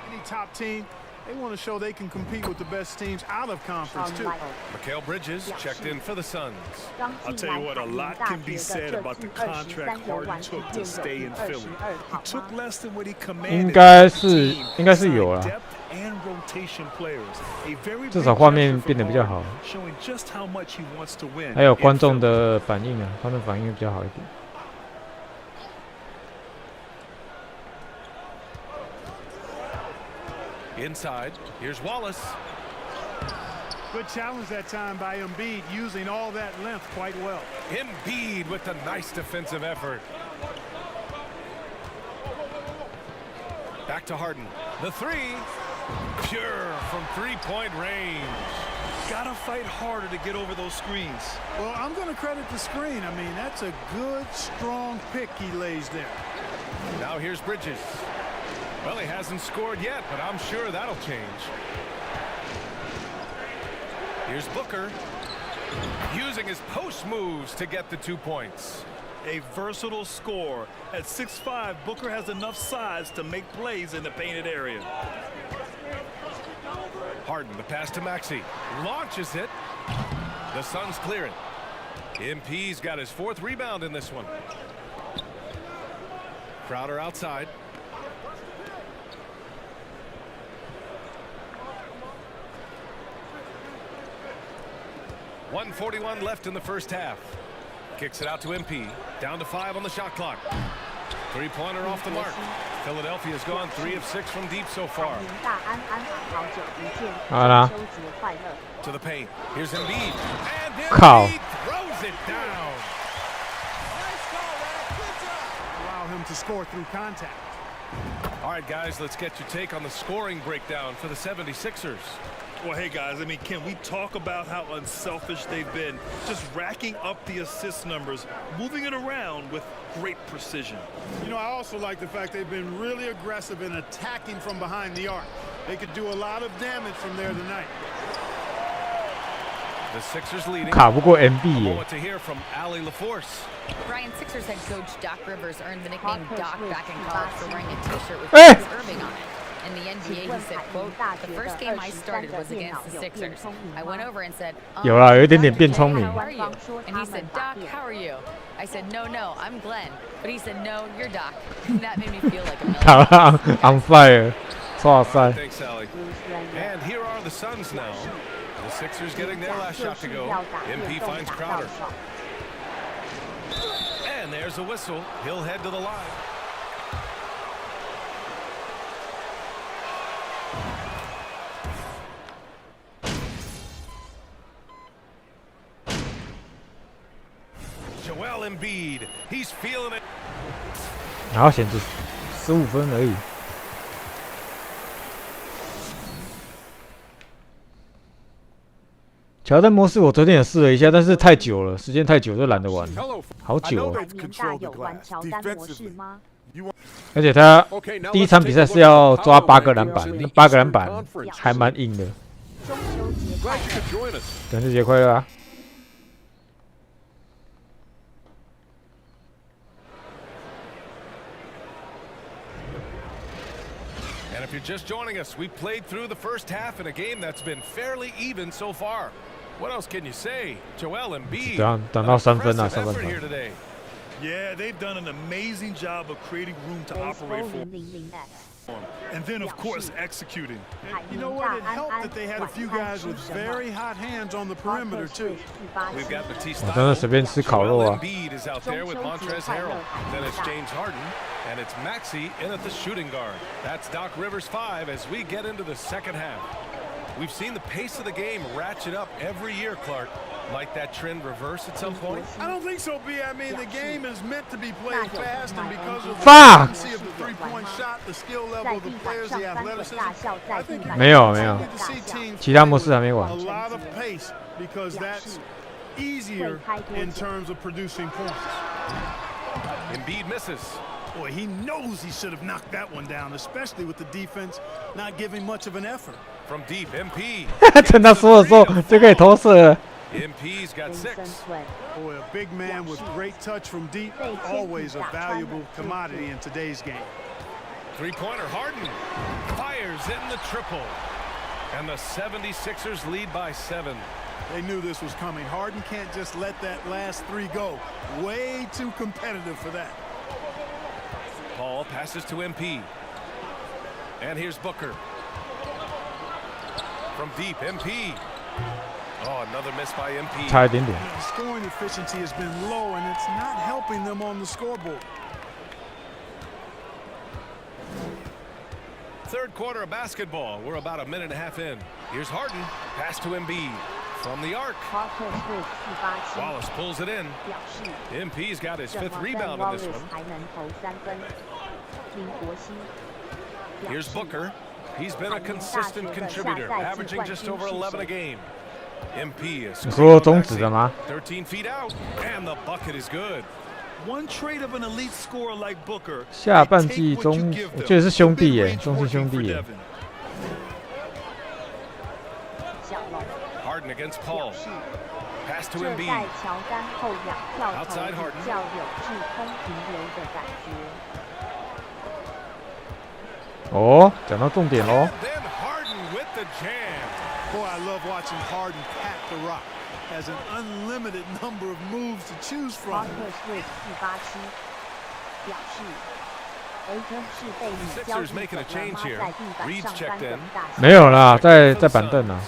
Any top team, they want to show they can compete with the best teams out of conference, too. Mikal Bridges checked in for the Suns. I'll tell you what, a lot can be said about the contract Harden took to stay in Philly. He took less than what he commanded. 应该是有啦。至少画面变得比较好，还有观众的反应啊，观众反应比较好一点。Inside, here's Wallace. Good challenge that time by Embiid, using all that length quite well. Embiid with the nice defensive effort. Back to Harden. The 3. Pure from 3-point range. Gotta fight harder to get over those screens. Well, I'm gonna credit the screen. I mean, that's a good, strong pick he lays there. Now here's Bridges. Well, he hasn't scored yet, but I'm sure that'll change. Here's Booker. Using his post moves to get the 2 points. A versatile scorer. At 6'5", Booker has enough size to make plays in the painted area. Harden, the pass to Maxey. Launches it. The Suns clear it. MP's got his 4th rebound in this one. Crowder outside. .141 left in the first half. Kicks it out to MP. Down to 5 on the shot clock. 3-pointer off the mark. Philadelphia's gone 3 of 6 from deep so far. To the paint. Here's Embiid. And Embiid throws it down. Allow him to score through contact. All right, guys, let's get your take on the scoring breakdown for the 76ers. Well, hey, guys, I mean, can we talk about how unselfish they've been? Just racking up the assist numbers, moving it around with great precision. You know, I also like the fact they've been really aggressive in attacking from behind the arc. They could do a lot of damage from there tonight. The Sixers leading. 卡不过 MB 耶。 To hear from Allie LaForce. Brian, Sixers head coach Doc Rivers earned the nickname Doc back in college for wearing a T-shirt with James Irving on it. In the NBA, he said, quote, the first game I started was against the Sixers. I went over and said, 有啦，有一点点变聪明。 how are you? And he said, Doc, how are you? I said, no, I'm Glenn. But he said, no, you're Doc. And that made me feel like a million. On fire. 哇塞。 Thanks, Allie. And here are the Suns now. The Sixers getting their last shot to go. MP finds Crowder. And there's a whistle. He'll head to the line. Joel Embiid, he's feeling it. 然后显示15分而已。乔丹模式我昨天也试了一下，但是太久了，时间太久就懒得玩了，好久哦。而且他第一场比赛是要抓8个篮板，8个篮板还蛮硬的。中秋节快乐啊！ If you're just joining us, we played through the first half in a game that's been fairly even so far. What else can you say? Joel Embiid,等到3分啊，3分。 Yeah, they've done an amazing job of creating room to operate for. And then, of course, executing. And you know what? It helped that they had a few guys with very hot hands on the perimeter, too. We've got Batista. 我真的随便吃烤肉啊。 Embiid is out there with Montrezl Harrell. Then it's James Harden, and it's Maxey in at the shooting guard. That's Doc Rivers 5 as we get into the second half. We've seen the pace of the game ratchet up every year, Clark. Like that trend reverse at some point? I don't think so, B. I mean, the game is meant to be played fast, and because of the Fuck! efficiency of the three-point shot, the skill level of the players, the athleticism, I think 没有没有， to see teams 其他模式还没完 a。lot of pace because that's easier in terms of producing points. Embiid misses. Boy, he knows he should have knocked that one down, especially with the defense not giving much of an effort. From deep, MP. 趁他说的时候就可以投射了。 MP's got 6. Boy, a big man with great touch from deep, always a valuable commodity in today's game. Three-pointer, Harden fires in the triple. And the 76ers lead by 7. They knew this was coming. Harden can't just let that last three go. Way too competitive for that. Paul passes to MP. And here's Booker. From deep, MP. Oh, another miss by MP. 差一点点。 Scoring efficiency has been low, and it's not helping them on the scoreboard. Third quarter of basketball. We're about a minute and a half in. Here's Harden. Pass to Embiid. From the arc. Wallace pulls it in. MP's got his 5th rebound in this one. Here's Booker. He's been a consistent contributor, averaging just over 11 a game. MP is 你说中指的吗？ 13 feet out, and the bucket is good. One trait of an elite scorer like Booker. 下半季中，我觉得是兄弟耶，中信兄弟耶。 Harden against Paul. Pass to Embiid. Outside Harden. 哦，讲到重点喽。 Then Harden with the jam. Boy, I love watching Harden pack the rock. Has an unlimited number of moves to choose from. Sixers making a change here. Reed's checked in. 没有啦，在板凳啊。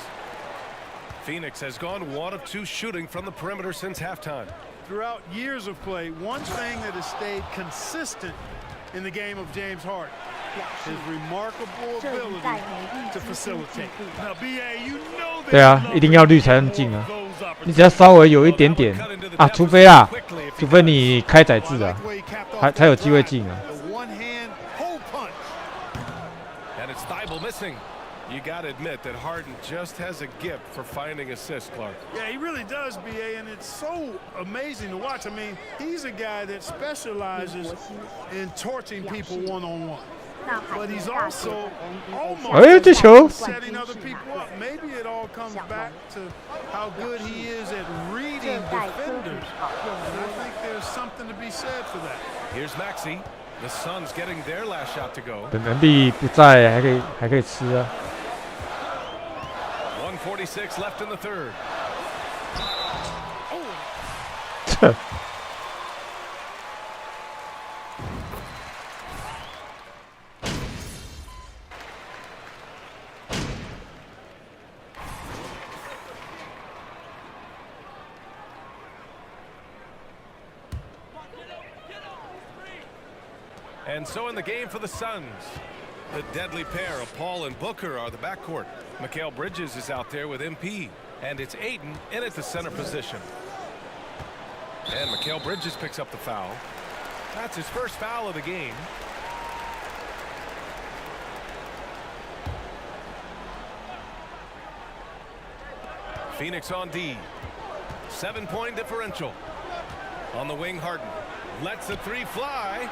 Phoenix has gone 1 of 2 shooting from the perimeter since halftime. Throughout years of play, one thing that has stayed consistent in the game of James Harden, his remarkable ability to facilitate. Now, BA, you know 对啊，一定要绿才能进啊！你只要稍微有一点点啊，除非你开宰制啊，才有机会进啊。 And it's Thibault missing. You got to admit that Harden just has a gift for finding assists, Clark. Yeah, he really does, BA, and it's so amazing to watch. I mean, he's a guy that specializes in torching people one-on-one. But he's also almost setting other people up. Maybe it all comes back to how good he is at reading defenders. And I think there's something to be said for that. Here's Maxey. The Suns getting their last shot to go. 等能力不在，还可以吃啊。 1:46 left in the third. And so in the game for the Suns, the deadly pair of Paul and Booker are the backcourt. Mikal Bridges is out there with MP, and it's Ayton in at the center position. And Mikal Bridges picks up the foul. That's his first foul of the game. Phoenix on D. 7-point differential. On the wing, Harden lets the three fly.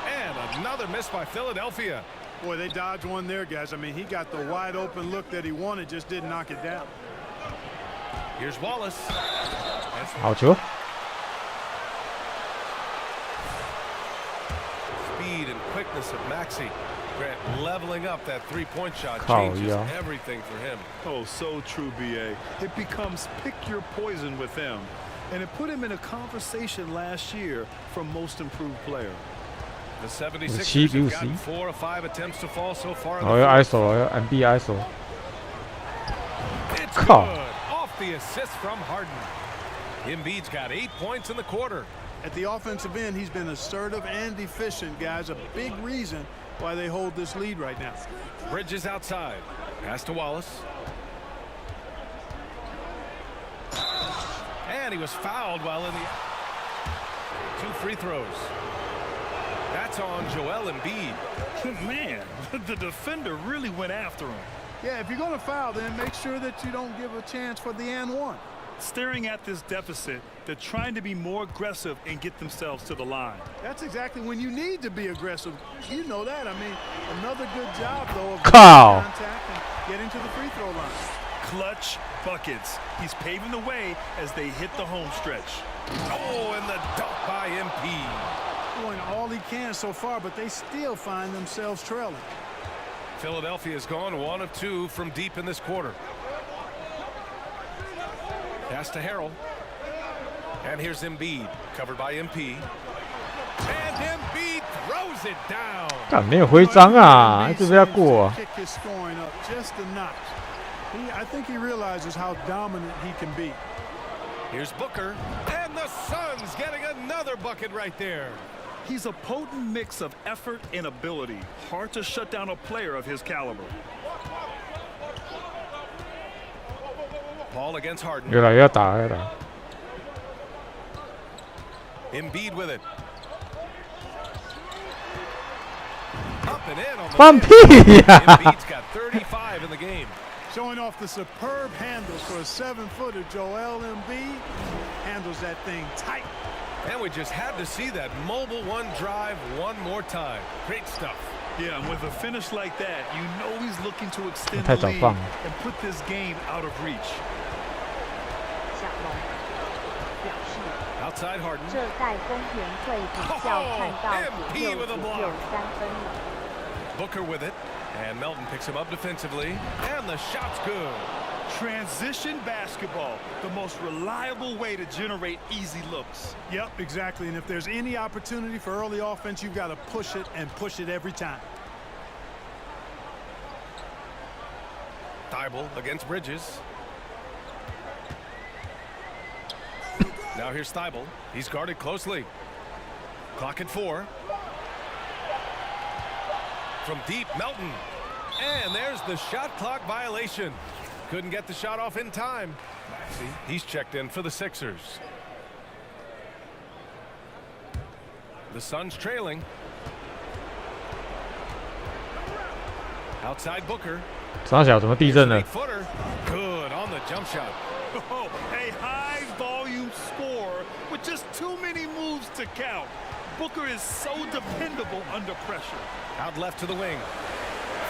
And another miss by Philadelphia. Boy, they dodged one there, guys. I mean, he got the wide open look that he wanted, just didn't knock it down. Here's Wallace. 好球。 Speed and quickness of Maxey. Grant leveling up that three-point shot changes everything for him. Oh, so true, BA. It becomes pick your poison with him. And it put him in a conversation last year for most improved player. The 76ers have gotten 4 of 5 attempts to fall so far. 哦，要 ISO 了，要 MB ISO。 It's 靠！ good. Off the assist from Harden. Embiid's got 8 points in the quarter. At the offensive end, he's been assertive and efficient, guys. A big reason why they hold this lead right now. Bridges outside. Pass to Wallace. And he was fouled while in the 2 free throws. That's on Joel Embiid. Man, the defender really went after him. Yeah, if you're going to foul, then make sure that you don't give a chance for the and one. Staring at this deficit, they're trying to be more aggressive and get themselves to the line. That's exactly when you need to be aggressive. You know that. I mean, another good job, though, of contact and getting to the free throw line. Clutch buckets. He's paving the way as they hit the home stretch. Oh, and the dunk by MP. Doing all he can so far, but they still find themselves trailing. Philadelphia's gone 1 of 2 from deep in this quarter. Pass to Harrell. And here's Embiid, covered by MP. And Embiid throws it down. 干没有徽章啊，一直被他过啊。 Kick his scoring up just a notch. I think he realizes how dominant he can be. Here's Booker, and the Suns getting another bucket right there. He's a potent mix of effort and ability. Hard to shut down a player of his caliber. Ball against Harden. 越来越打，越打。 Embiid with it. Up and in on the 放屁呀！ Embiid's got 35 in the game. Showing off the superb handles for a 7-footer. Joel Embiid handles that thing tight. And we just had to see that mobile one drive one more time. Great stuff. Yeah, and with a finish like that, you know he's looking to extend the lead and put this game out of reach. Outside Harden. 这在公园会比较看到也就只有3分了。 Booker with it, and Melton picks him up defensively, and the shot's good. Transition basketball, the most reliable way to generate easy looks. Yep, exactly. And if there's any opportunity for early offense, you've got to push it and push it every time. Thibault against Bridges. Now here's Thibault. He's guarded closely. Clock at 4. From deep, Melton. And there's the shot clock violation. Couldn't get the shot off in time. See, he's checked in for the Sixers. The Suns trailing. Outside Booker. 傻小，怎么地震了？ Good on the jump shot. Oh, a high volume score with just too many moves to count. Booker is so dependable under pressure. Out left to the wing.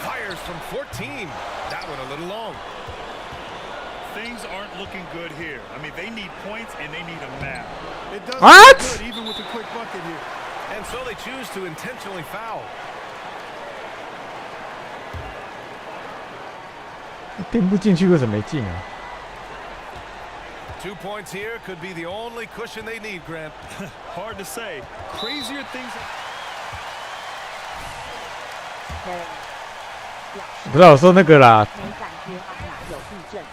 Fires from 14. That one a little long. Things aren't looking good here. I mean, they need points and they need them now. It doesn't What? look good even with a quick bucket here. And so they choose to intentionally foul. 钉不进去，为什么没进啊？ 2 points here could be the only cushion they need, Grant. Hard to say. Crazier things. 不知道我说那个啦，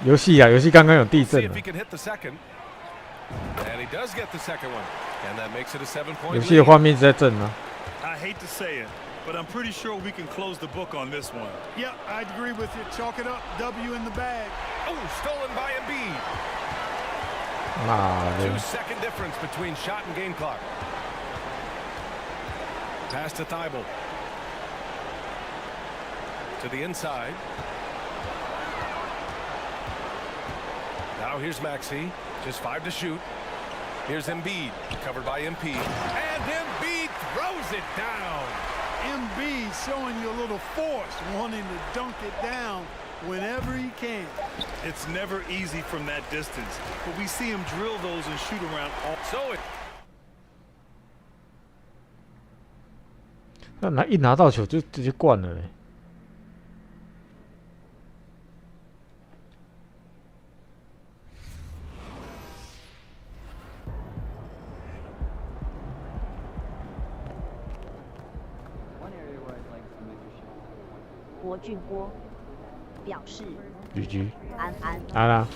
游戏啊，游戏刚刚有地 See 震 if 了 he。can hit the second. And he does get the second one. And that makes it a 7-point 游戏的 lead. 画面一直在震啊。 I hate to say it, but I'm pretty sure we can close the book on this one. Yep, I'd agree with you. Chalk it up. W in the bag. Oh, stolen by Embiid. 妈的！ 2-second difference between shot and game clock. Pass to Thibault. To the inside. Now here's Maxey. Just 5 to shoot. Here's Embiid, covered by MP. And Embiid throws it down. Embiid showing you a little force, wanting to dunk it down whenever he can. It's never easy from that distance, but we see him drill those and shoot around all. So it. 那一拿到球就直接灌了嘞。博俊波表示GG 安安。安啦。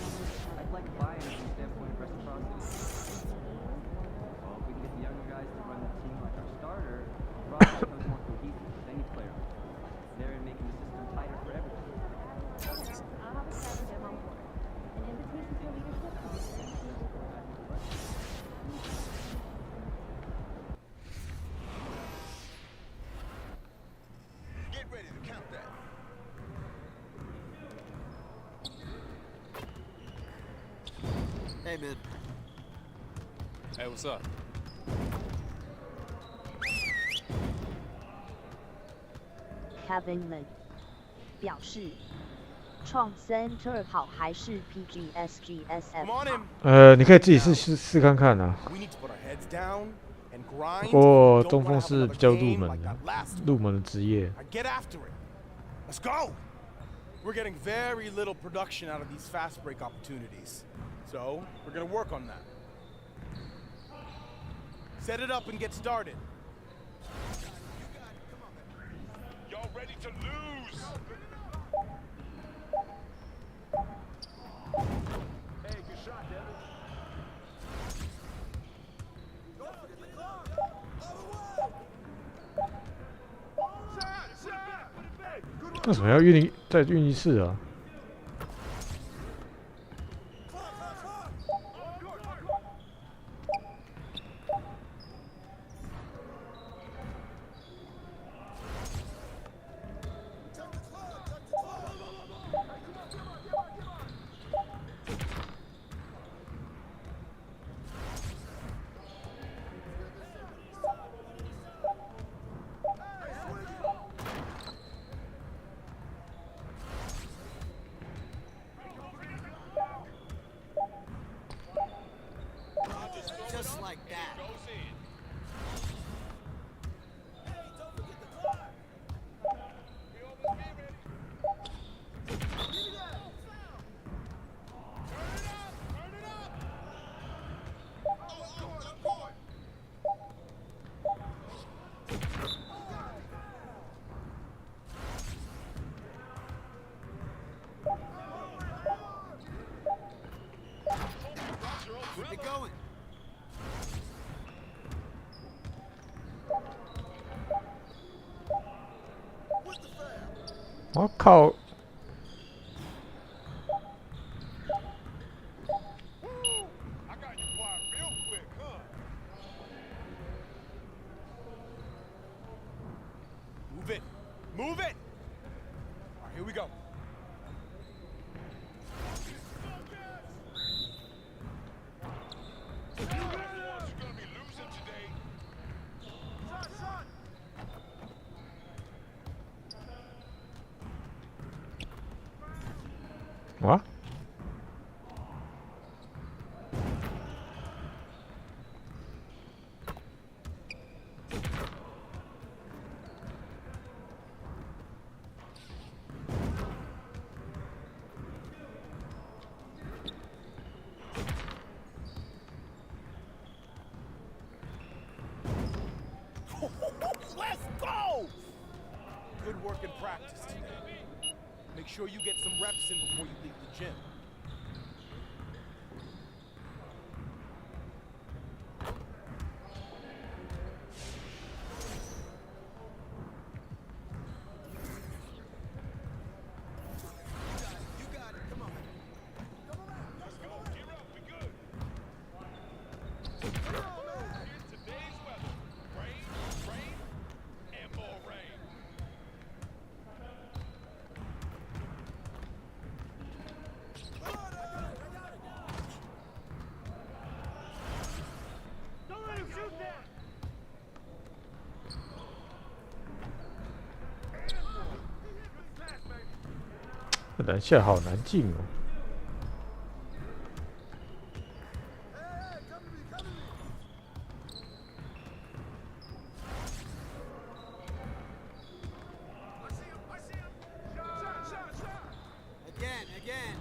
Hey, man. Hey, what's up? Kevin Lin 表示，创 Center 好还是 PGSGSF 你可以自己试看看啊。不过中锋是比较入门的职业。Let's go. We're getting very little production out of these fast break opportunities. So, we're gonna work on that. Set it up and get started. Y'all ready to lose? Hey, good shot, Devin. 为什么要在运一次啊？Just like that. Keep it going. 我靠！ Move it. Move it. All right, here we go. What? Let's go! Good work in practice today. Make sure you get some reps in before you leave the gym. You got it. Come on. Let's go. Gear up. We good. Here's today's weather. Rain, and more rain. Don't let him shoot that. 这篮下好难进哦。Again.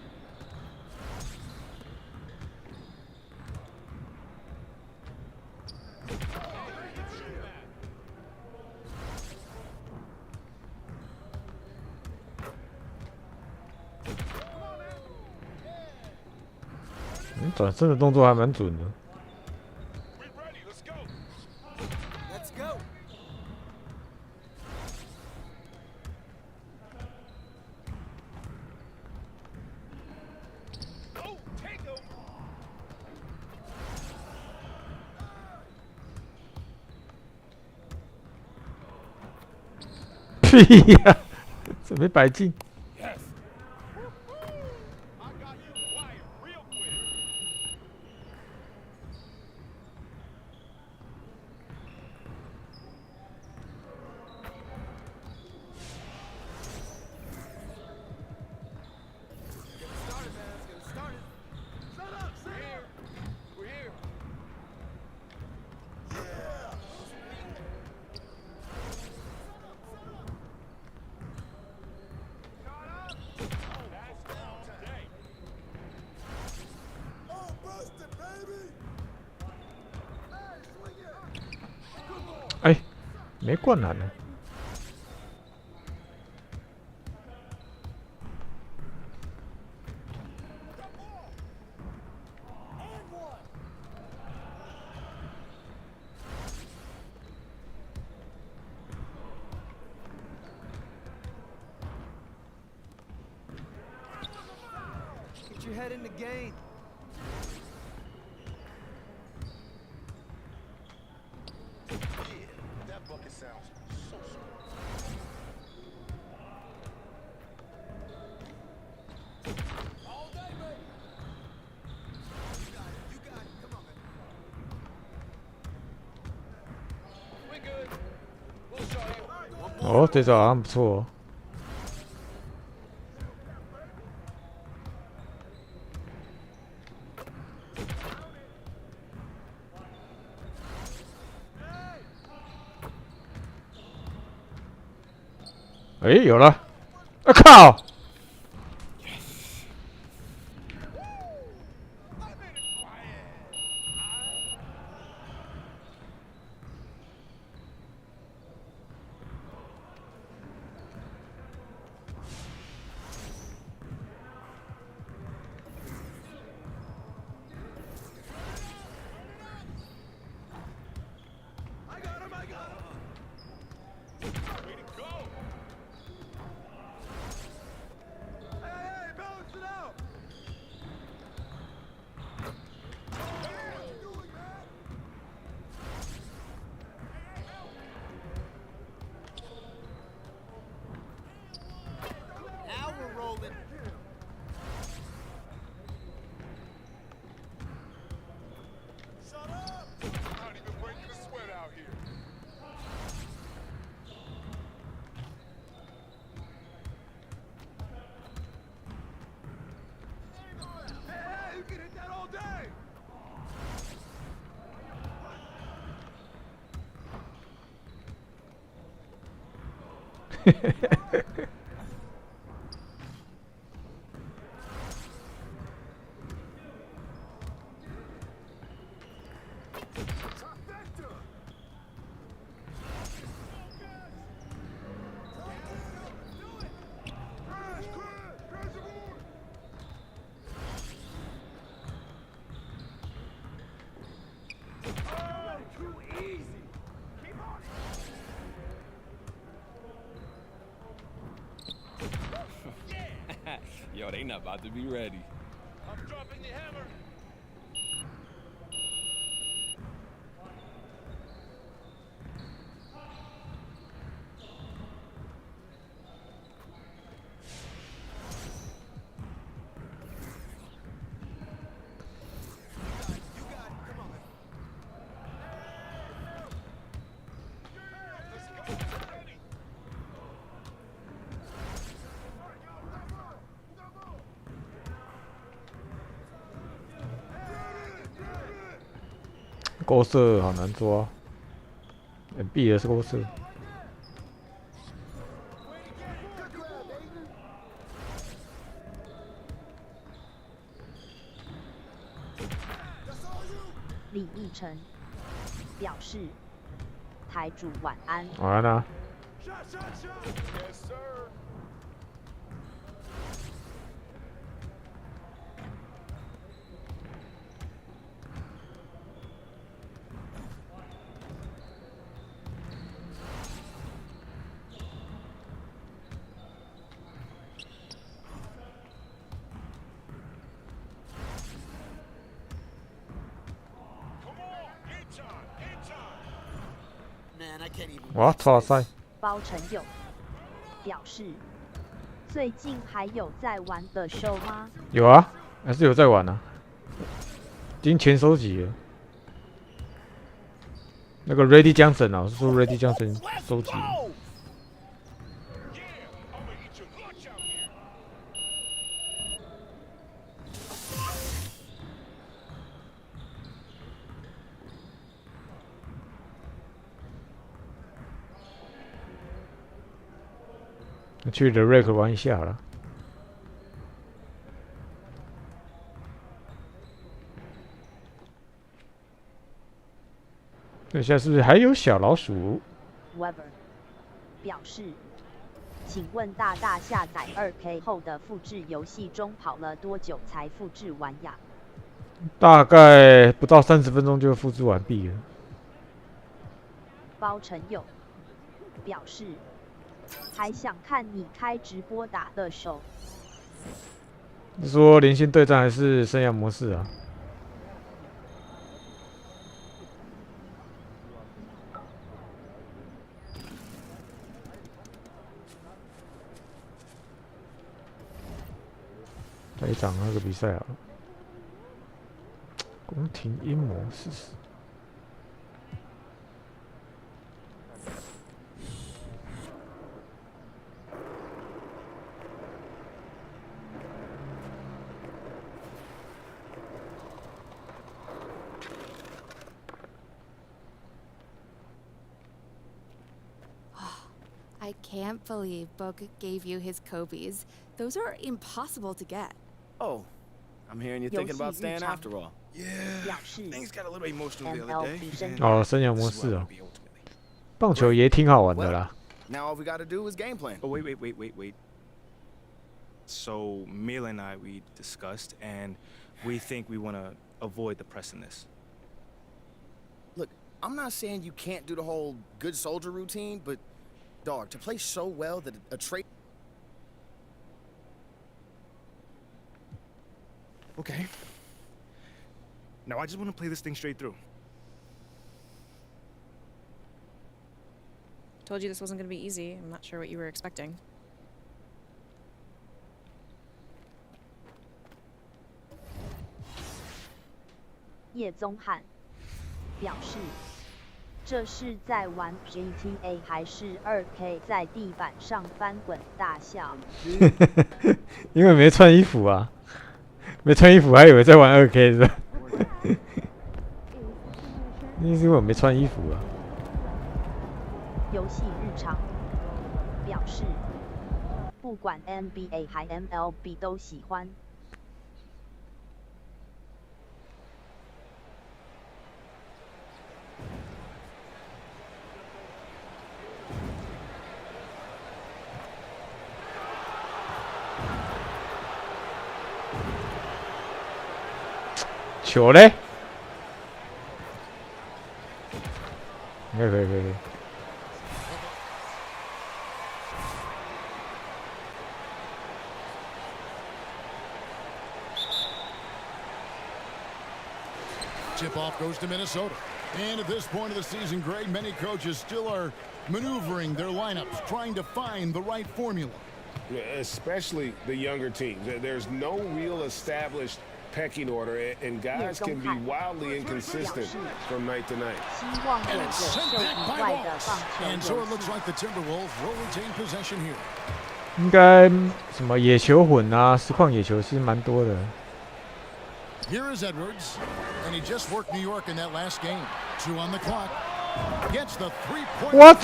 转身的动作还蛮准的。Let's go. 屁呀！准备摆进。哎，没灌篮呢。Get your head in the game. That bucket sounds so all day, baby. You got it. Come on, man. We good. We'll show you. 哦，这招好像不错哦。哎，有了！啊靠！Yo, they not about to be ready. I'm dropping the hammer.勾射好难抓，MB 也是勾射。李义成表示：“台主晚安。”晚安啊。哇，哇塞！包成友表示，最近还有在玩的 show 吗？有啊，还是有在玩啊，已经全收集了。那个 Ready Johnson 啊，我是说 Ready Johnson 收集了。去 The Rack 玩一下了。等一下是不是还有小老鼠 ？Weber 表示，请问大大下载 2K 后的复制游戏中跑了多久才复制完呀？大概不到30分钟就复制完毕了。包成友表示。还想看你开直播打的手。你说连线对战还是生涯模式啊？来一场那个比赛啊，宫廷阴谋试试。I can't believe Book gave you his Kobe's. Those are impossible to get. Oh, I'm hearing you're thinking about staying after all. Yeah, things got a little emotional the other day. 哦，生涯模式哦，棒球也挺好玩的啦。Now all we gotta do is game plan. Oh, wait. So Mila and I, we discussed, and we think we want to avoid the press in this. Look, I'm not saying you can't do the whole good soldier routine, but dog, to play so well that a trade. Okay. Now I just want to play this thing straight through. Told you this wasn't going to be easy. I'm not sure what you were expecting. Ye Zonghan 表示。这是在玩 GTA 还是2K 在地板上翻滚大笑？因为没穿衣服啊，没穿衣服还以为在玩2K 是吧？那是因为我没穿衣服啊。游戏日常表示，不管 NBA 还 MLB 都喜欢。球嘞？可以。Tip off goes to Minnesota. And at this point of the season, Greg, many coaches still are maneuvering their lineups, trying to find the right formula. Especially the younger teams. There's no real established pecking order, and guys can be wildly inconsistent from night to night. And it's sent back by Wallace. And so it looks like the Timberwolves will retain possession here. 应该什么野球混啊，实况野球其实蛮多的。Here is Edwards, and he just worked New York in that last game. 2 on the clock. Gets the three-pointer. What?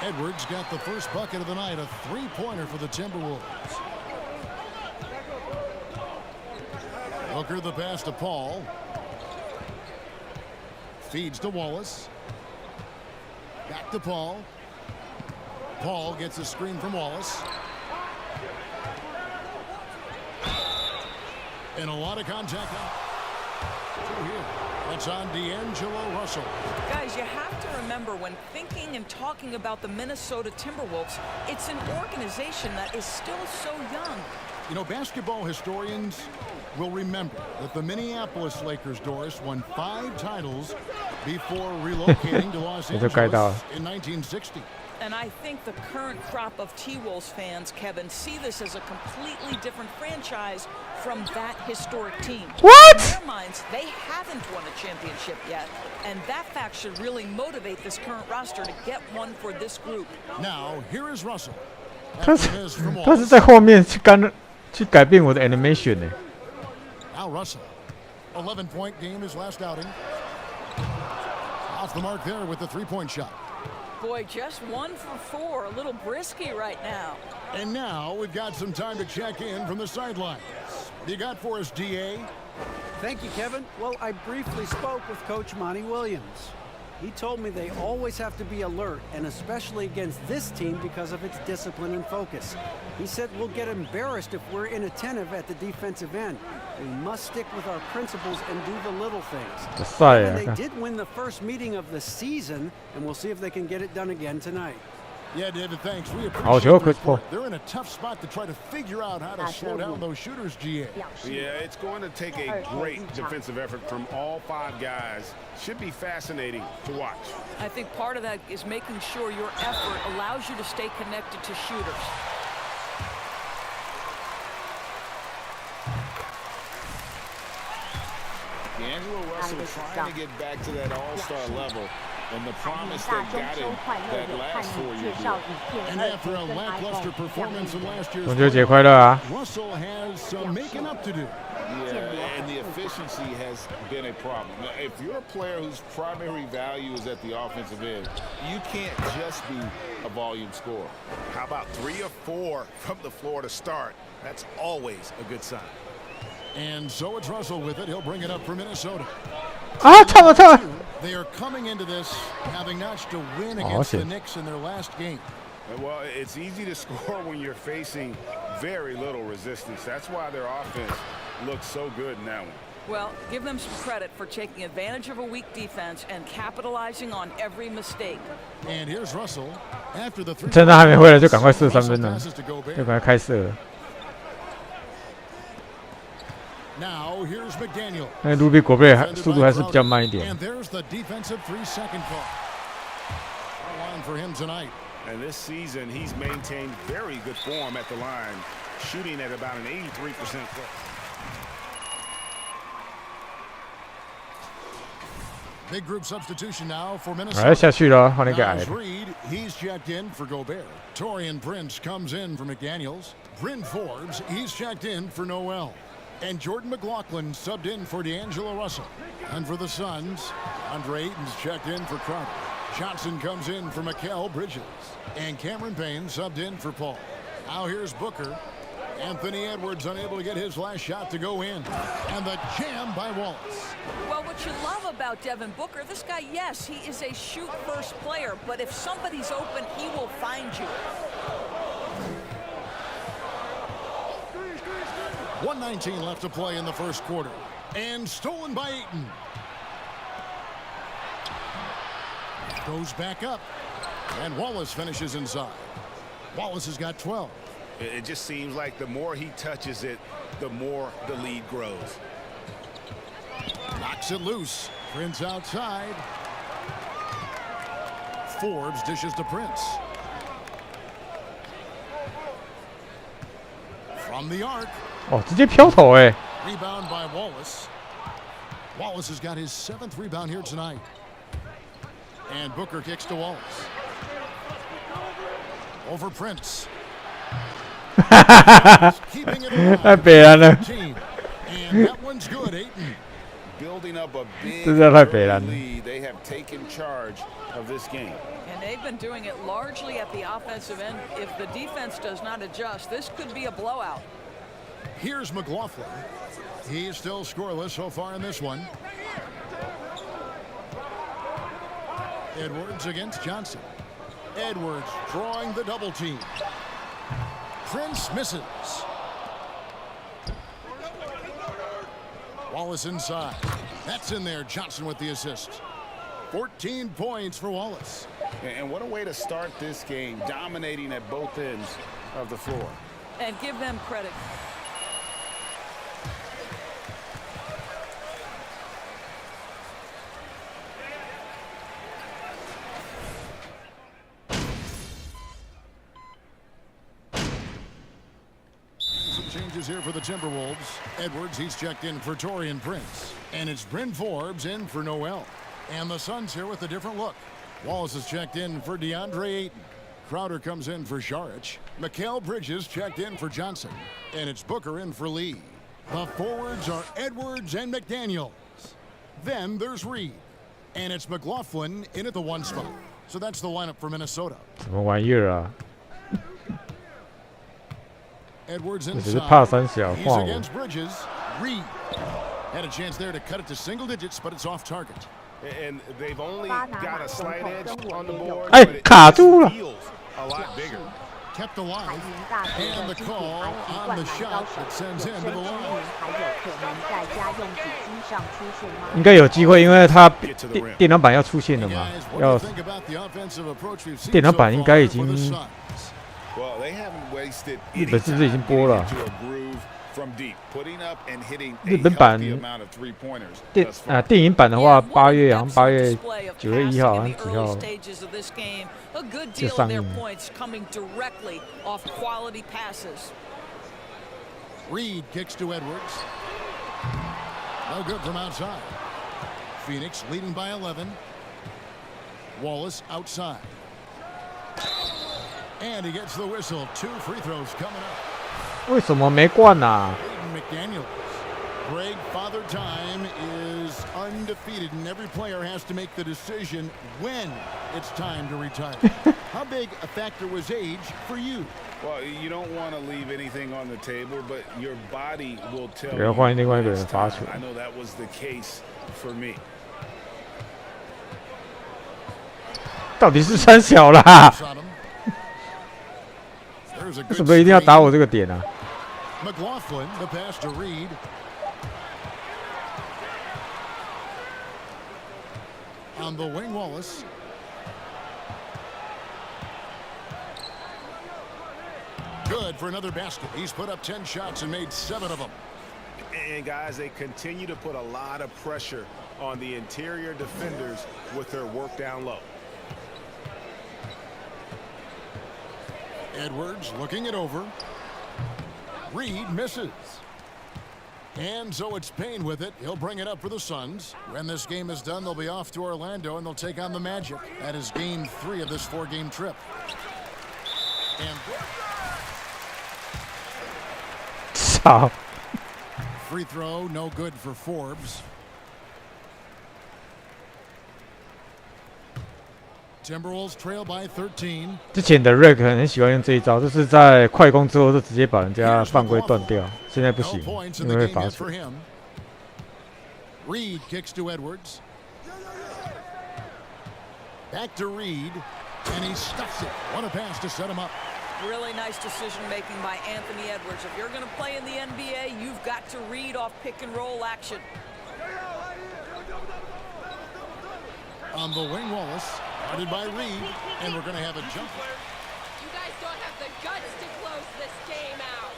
Edwards got the first bucket of the night, a three-pointer for the Timberwolves. Booker the pass to Paul. Feeds to Wallace. Back to Paul. Paul gets a screen from Wallace. And a lot of contact here. That's on D'Angelo Russell. Guys, you have to remember when thinking and talking about the Minnesota Timberwolves, it's an organization that is still so young. You know, basketball historians will remember that the Minneapolis Lakers, Doris, won 5 titles before relocating to Los Angeles in 1960. And I think the current crop of T-Wolves fans, Kevin, see this as a completely different franchise from that historic team. What? In their minds, they haven't won a championship yet, and that fact should really motivate this current roster to get one for this group. Now, here is Russell. 他是在后面去改变我的 animation 呢。Now Russell, 11-point game his last outing. Off the mark there with the three-point shot. Boy, just 1 for 4, a little brisky right now. And now we've got some time to check in from the sidelines. You got for us, DA? Thank you, Kevin. Well, I briefly spoke with Coach Monty Williams. He told me they always have to be alert, and especially against this team because of its discipline and focus. He said we'll get embarrassed if we're inattentive at the defensive end. We must stick with our principles and do the little things. And they did win the first meeting of the season, and we'll see if they can get it done again tonight. Yeah, David, thanks. We appreciate it. They're in a tough spot to try to figure out how to slow down those shooters, GA. Yeah, it's going to take a great defensive effort from all 5 guys. Should be fascinating to watch. I think part of that is making sure your effort allows you to stay connected to shooters. D'Angelo Russell trying to get back to that all-star level. And the promise that got him that last 4-year deal. And after a lackluster performance in last year's 中秋节快乐啊 Russell has some making up to do. Yeah, and the efficiency has been a problem. Now, if you're a player whose primary value is at the offensive end, you can't just be a volume scorer. How about 3 or 4 from the floor to start? That's always a good sign. And so it's Russell with it. He'll bring it up for Minnesota. They are coming into this having notched a win against the Knicks in their last game. Well, it's easy to score when you're facing very little resistance. That's why their offense looks so good in that one. Well, give them some credit for taking advantage of a weak defense and capitalizing on every mistake. And here's Russell after the 3. 趁他还没回来就赶快射3分了，就赶快开射了。 Now here's McDaniel. 那卢比果贝速度还是比较慢一点。 And there's the defensive 3-second call. Line for him tonight. And this season, he's maintained very good form at the line, shooting at about an 83% clip. Big group substitution now for Minnesota. 来下去了，换那个矮的。 Reed, he's checked in for Gobert. Torian Prince comes in for McDaniels. Bryn Forbes, he's checked in for Noel. And Jordan McLaughlin subbed in for D'Angelo Russell. And for the Suns, Andre Ayton's checked in for Crowder. Johnson comes in for Mikal Bridges. And Cameron Payne subbed in for Paul. Now here's Booker. Anthony Edwards unable to get his last shot to go in. And the jam by Wallace. Well, what you love about Devin Booker, this guy, yes, he is a shoot-first player, but if somebody's open, he will find you. 1:19 left to play in the first quarter. And stolen by Ayton. Goes back up. And Wallace finishes inside. Wallace has got 12. It just seems like the more he touches it, the more the lead grows. Knocks it loose. Prince outside. Forbes dishes to Prince. From the arc. 哦，直接飘投哎！ Rebound by Wallace. Wallace has got his 7th rebound here tonight. And Booker kicks to Wallace. Over Prince. 太北蓝了。 And that one's good, Ayton. Building up a big 这太北蓝了。 lead, they have taken charge of this game. And they've been doing it largely at the offensive end. If the defense does not adjust, this could be a blowout. Here's McLaughlin. He's still scoreless so far in this one. Edwards against Johnson. Edwards drawing the double team. Prince misses. Wallace inside. That's in there. Johnson with the assist. 14 points for Wallace. And what a way to start this game, dominating at both ends of the floor. And give them credit. changes here for the Timberwolves. Edwards, he's checked in for Taurean Prince. And it's Bryn Forbes in for Noel. And the Suns here with a different look. Wallace is checked in for DeAndre Ayton. Crowder comes in for Saric. Mikal Bridges checked in for Johnson. And it's Booker in for Lee. The forwards are Edwards and McDaniels. Then there's Reed. And it's McLaughlin in at the 1 spot. So that's the lineup for Minnesota. 什么玩意儿啊？ Edwards 我只是怕三 inside. 小 He's 晃我。 against Bridges. Reed had a chance there to cut it to single digits, but it's off target. And they've only got a slight edge on the board. 哎， but it 卡住了。 feels a lot bigger. Kept alive. And the call on the shot that sends him to the line. 应该有机会，因为他电脑版要出现了嘛， What do 要 you think about the offensive approach we've seen 电脑 so 版应该 far 已 for 经 the Suns? Well, they haven't wasted 日 any 本是不是已经 time 播了 getting into a groove from deep, putting up and hitting 日 a 本版 healthy amount of three-pointers 电 thus far. 电影版的话，8月好像8月9月1号好像几号 A good 就 deal of 上 their 映了。 points coming directly off quality passes. Reed kicks to Edwards. No good from outside. Phoenix leading by 11. Wallace outside. And he gets the whistle. 2 free throws coming up. 为什么没灌啊？ McDaniels. Greg, Father Time is undefeated, and every player has to make the decision when it's time to retire. How big a factor was age for you? Well, you don't want to leave anything on the table, but your body will tell 有人 you 换另外一个 when 人 it's 罚 time. 球。 I know that was the case for me. 到底是三小啦？ There's a 为 good 什么一定要 screen. 打我这个点啊？ McLaughlin, the pass to Reed. On the wing, Wallace. Good for another basket. He's put up 10 shots and made 7 of them. And guys, they continue to put a lot of pressure on the interior defenders with their work down low. Edwards looking it over. Reed misses. And so it's Payne with it. He'll bring it up for the Suns. When this game is done, they'll be off to Orlando, and they'll take on the Magic. That is game 3 of this 4-game trip. And操！ free throw, no good for Forbes. Timberwolves trail by 13. 之前的 Rick 很喜欢用这一招，就是在快攻之后就直接把人家犯规断掉。现在不 No 行， points 因 in 为 the 会 game 罚 yet 球 for。him. Reed kicks to Edwards. Back to Reed, and he stuffs it. What a pass to set him up. Really nice decision making by Anthony Edwards. If you're going to play in the NBA, you've got to read off pick and roll action. On the wing, Wallace, guarded by Reed, and we're going to have a jump. You guys don't have the guts to close this game out.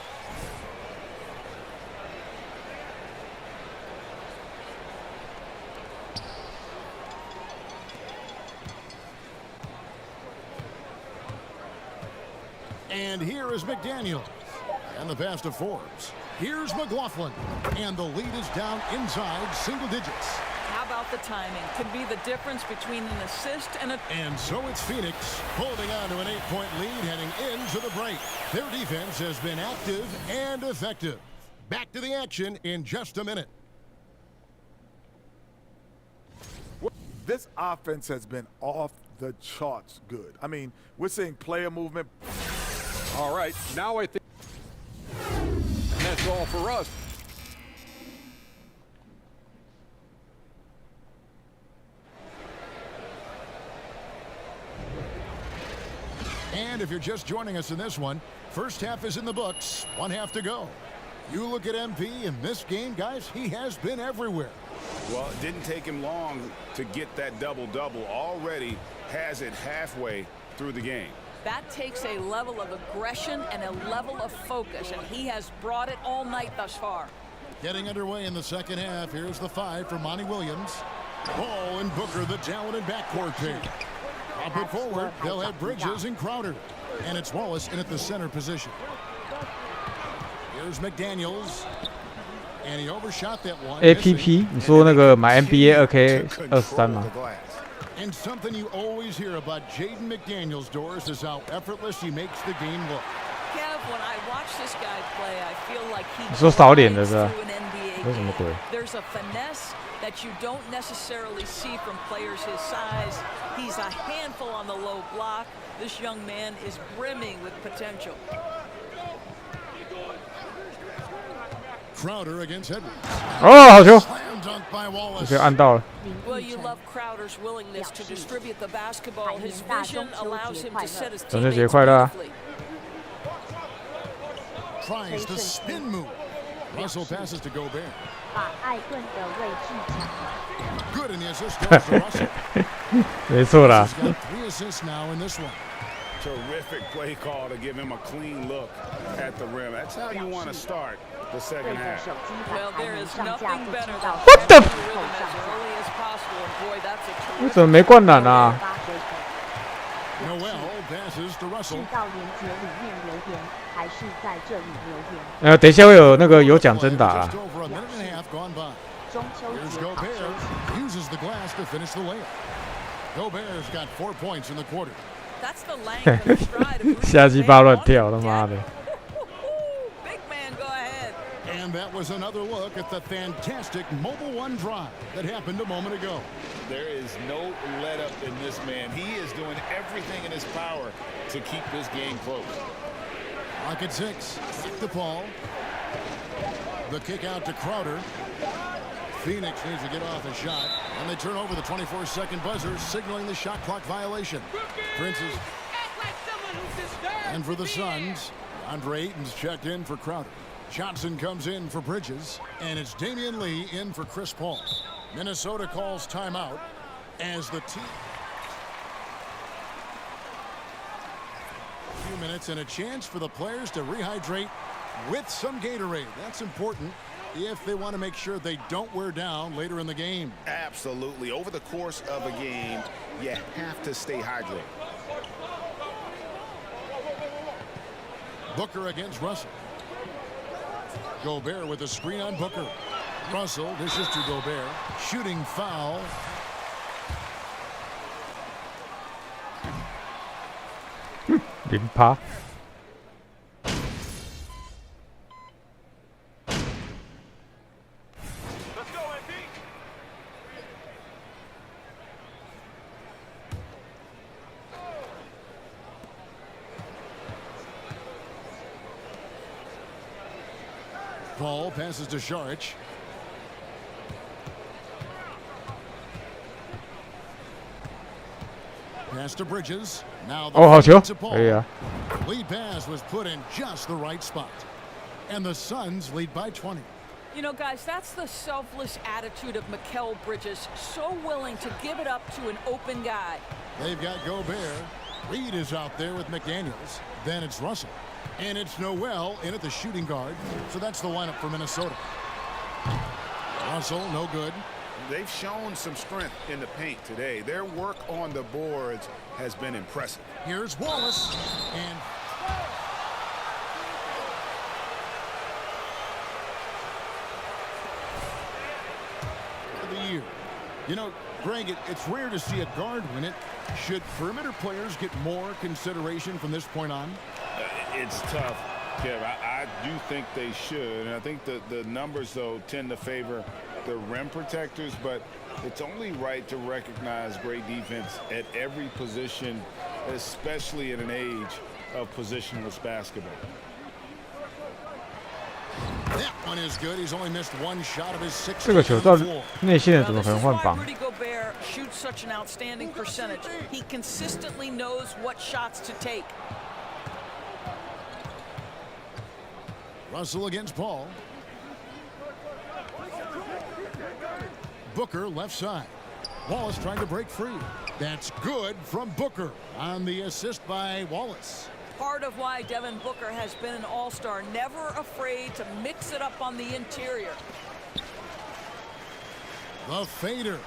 And here is McDaniels. And the pass to Forbes. Here's McLaughlin. And the lead is down inside single digits. How about the timing? Could be the difference between an assist and a... And so it's Phoenix holding on to an 8-point lead heading into the break. Their defense has been active and effective. Back to the action in just a minute. This offense has been off the charts good. I mean, we're seeing player movement. All right, now I think that's all for us. And if you're just joining us in this one, first half is in the books, 1 half to go. You look at MP in this game, guys, he has been everywhere. Well, it didn't take him long to get that double-double. Already has it halfway through the game. That takes a level of aggression and a level of focus, and he has brought it all night thus far. Getting underway in the second half. Here's the 5 for Monty Williams. Ball and Booker, the talented backcourt pair. Up it forward, they'll have Bridges and Crowder. And it's Wallace in at the center position. Here's McDaniels. And he overshot that one. APP， 你说那个买 NBA 2K23吗？ And something you always hear about Jaden McDaniels, Doris, is how effortless he makes the game look. Kev, when I watch this guy play, I feel like he 你说扫脸的 glides 是吧？ through an NBA 为什么鬼？ There's a finesse that you don't necessarily see from players his size. He's a handful on the low block. This young man is brimming with potential. Crowder against Edwards. 哦，好球！ Slam dunk by 这 Wallace. 个按到了。 Well, you love Crowder's willingness to distribute the basketball. His vision allows him to set his 中秋节 teammates 快乐啊！ beautifully. Tries the spin move. Russell passes to Gobert. 把艾顿的位置抢。 Good in the assist goes to Russell. 没错啦。 He's got 3 assists now in this one. Terrific play call to give him a clean look at the rim. That's how you want to start the second half. Well, there is nothing better than What the? rhythm as early as possible. And boy, that's a 为什么没灌篮啊？ Noel passes to Russell. 到连结里面留言，还是在这里留言。等一下会有那个有奖征答啦。 Just over a minute and a half gone by. 中秋 Here's 节好休 Gobert. 息。 Uses the glass to finish the layup. Gobert's got 4 points in the quarter. That's the length and stride of who 瞎鸡巴乱跳，他妈的！ Big man, go ahead. And that was another look at the fantastic Mobile One drive that happened a moment ago. There is no let up in this man. He is doing everything in his power to keep this game close. Rocket 6. Back to Paul. The kick out to Crowder. Phoenix needs to get off a shot. And they turn over the 24-second buzzer, signaling the shot clock violation. Prince's. And for the Suns, Andre Ayton's checked in for Crowder. Johnson comes in for Bridges. And it's Damian Lee in for Chris Paul. Minnesota calls timeout as the team. A few minutes and a chance for the players to rehydrate with some Gatorade. That's important if they want to make sure they don't wear down later in the game. Absolutely. Over the course of a game, you have to stay hydrated. Booker against Russell. Gobert with a screen on Booker. Russell dishes to Gobert. Shooting foul. Didn't pop. Paul passes to Šarić. Pass to Bridges. Now the 好球， to 可以啊。 Lead pass was put in just the right spot. And the Suns lead by 20. You know, guys, that's the selfless attitude of Mikal Bridges. So willing to give it up to an open guy. They've got Gobert. Reed is out there with McDaniels. Then it's Russell. And it's Noel in at the shooting guard. So that's the lineup for Minnesota. Russell, no good. They've shown some strength in the paint today. Their work on the boards has been impressive. Here's Wallace. And the year. You know, Greg, it's rare to see a guard win it. Should perimeter players get more consideration from this point on? It's tough, Kev. I do think they should. And I think the numbers, though, tend to favor the rim protectors. But it's only right to recognize great defense at every position, especially in an age of positionless basketball. That one is good. He's only missed one shot of his 6. 这个球到内线怎么可能换防？ Rudy Gobert shoots such an outstanding percentage. He consistently knows what shots to take. Russell against Paul. Booker left side. Wallace trying to break free. That's good from Booker on the assist by Wallace. Part of why Devin Booker has been an all-star, never afraid to mix it up on the interior. The fader.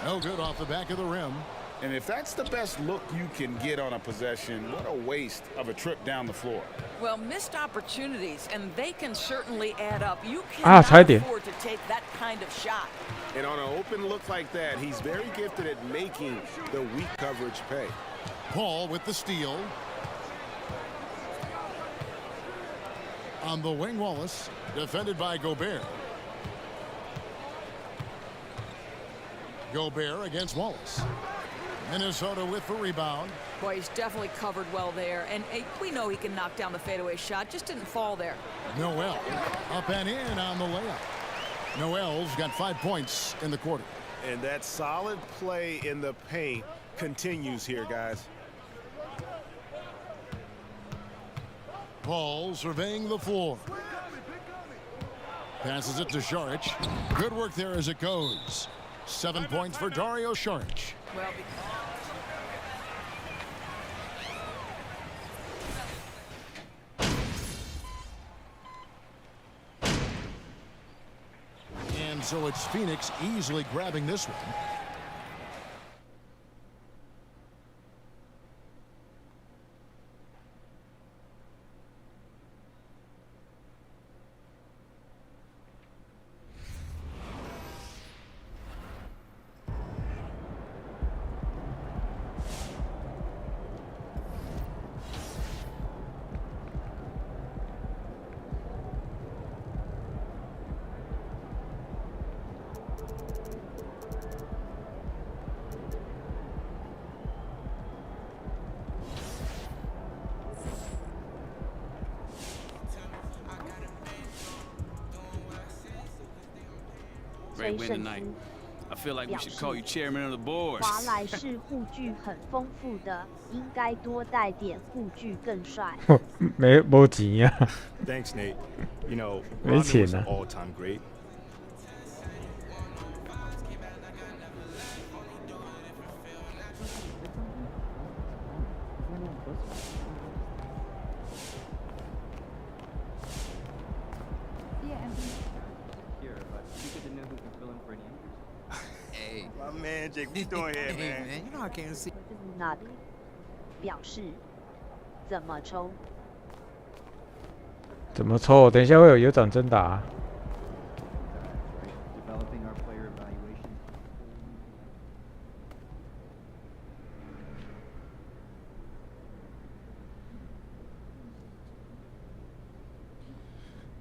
No good off the back of the rim. And if that's the best look you can get on a possession, what a waste of a trip down the floor. Well, missed opportunities, and they can certainly add up. You cannot afford to take that kind of shot. And on an open look like that, he's very gifted at making the weak coverage pay. Paul with the steal. On the wing, Wallace, defended by Gobert. Gobert against Wallace. Minnesota with the rebound. Boy, he's definitely covered well there. And we know he can knock down the fadeaway shot. Just didn't fall there. Noel up and in on the layup. Noel's got 5 points in the quarter. And that solid play in the paint continues here, guys. Paul surveying the floor. Passes it to Saric. Good work there as it goes. 7 points for Dario Saric. Well, and so it's Phoenix easily grabbing this one. Great win tonight. I feel like we should call you chairman of the board. 华莱士护具很丰富的，应该多带点护具更帅。没钱呀。Thanks, Nate. You know, 没 Rondo 钱 was 啊 an all-time great. Hey, my man, Jake, what you doing here, man? You know I came to see. Not 表示怎么抽？怎么抽？等一下会有长真打、啊。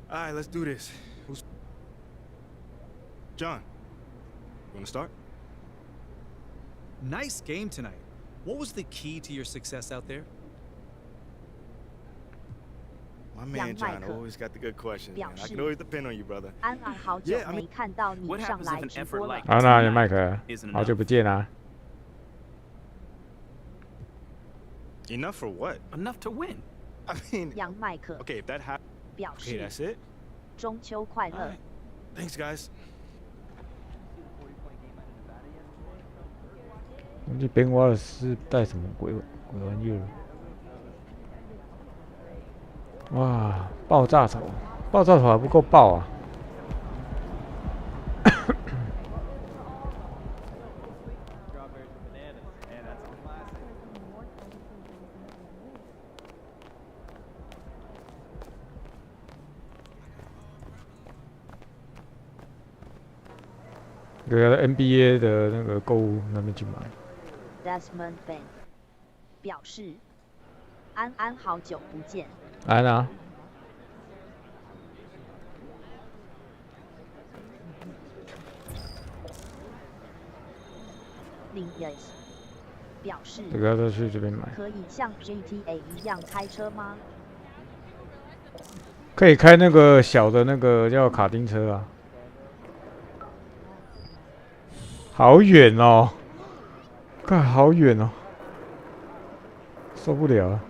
All right, let's do this. Who's John? You want to start? Nice game tonight. What was the key to your success out there? My man John always got the good questions, man. I can always depend on you, brother. 安安好久没看到你上来直播了。好，那麦克，好久不见啊。Enough for what? Enough to win. I mean, 杨麦克 okay, if that happens. 表 Okay, 示 that's it. 中秋快乐。 Thanks, guys. 这Ben Wallace是带什么鬼玩意儿？哇，爆炸头还不够爆啊！给他的 NBA 的那个购物那边去买。Desmond Ben 表示，安安好久不见。安啊。林 Yes 表示，这个要去这边买。可以像 GTA 一样开车吗？可以开那个小的那个叫卡丁车啊。好远哦，看好远哦，受不了了。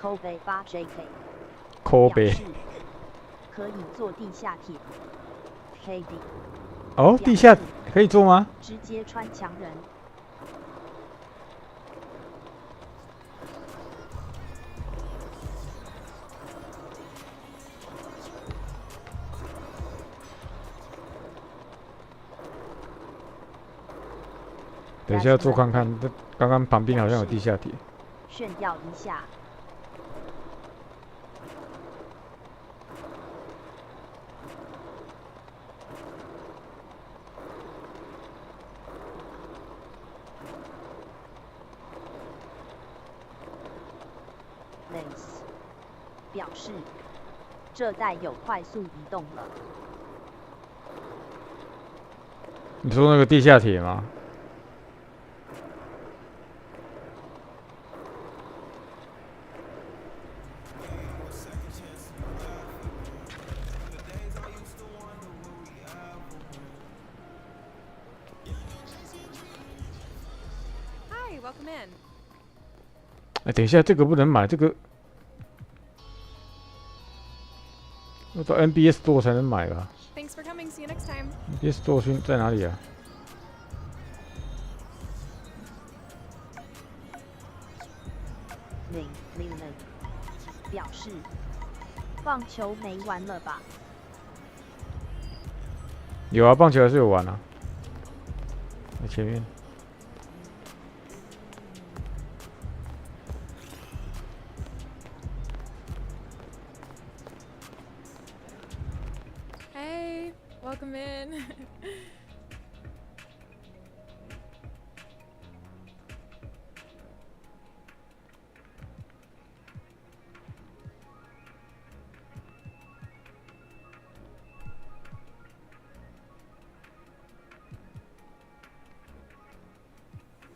Kobe 8 JK。Kobe。可以坐地下铁。KD。哦，地下可以做吗？直接穿墙人。等一下做看看，刚刚旁边好像有地下铁。炫耀一下。表示这带有快速移动了。你说那个地下铁吗？哎，等一下，这个不能买，这个要到 NBS Store 才能买吧 Thanks for coming. See you next time.？NBS Store 在哪里啊？表示棒球没玩了吧？有啊，棒球还是有玩啊，在前面。Welcome in.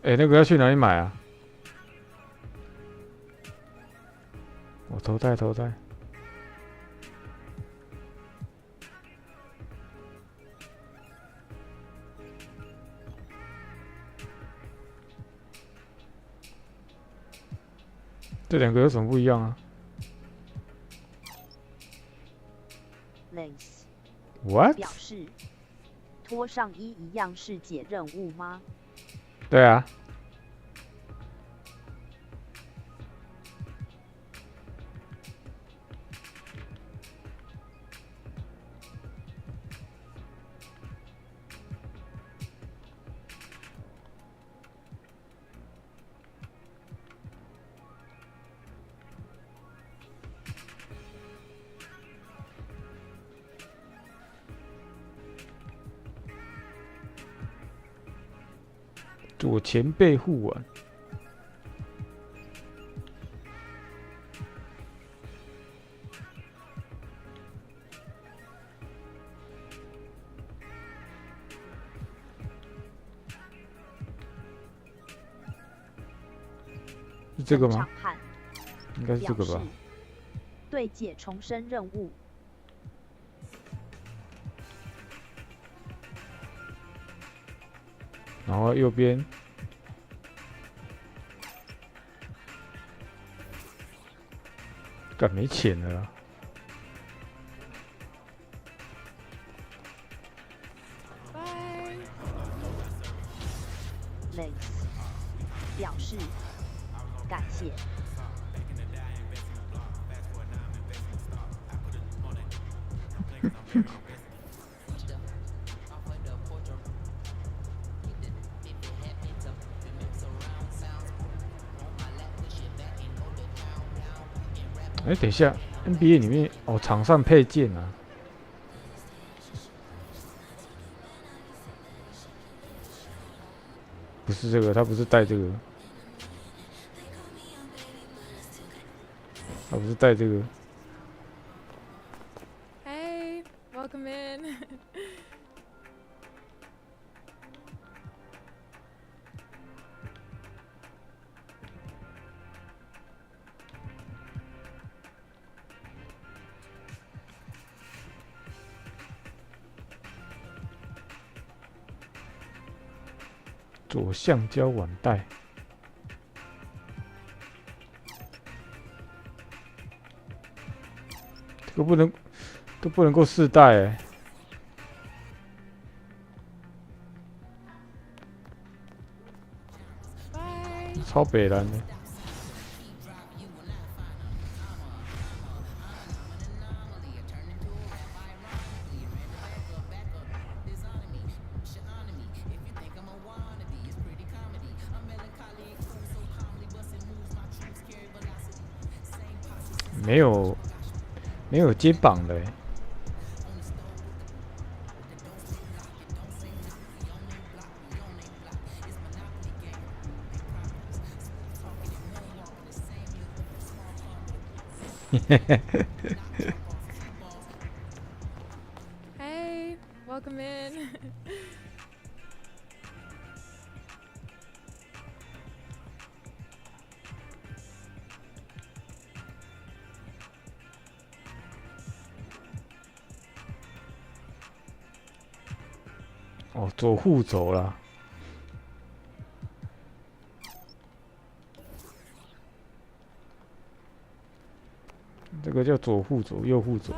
哎，那个要去哪里买啊？我头戴。这两个有什么不一样啊 ？What？ 表示脱上衣一样是解任务吗？对啊。左前背护腕，是这个吗？应该是这个吧。对解重生任务。然后右边，干没钱了啦。表示感谢。哎，等一下 ，NBA 里面哦，场上配件啊，不是这个，他不是带这个，他不是带这个。Hey, welcome in. 左橡胶腕带，这个都不能够试戴哎。超北蓝的。没有肩膀的。Hey, welcome in. 哦，左护走了。这个叫左护走，右护走。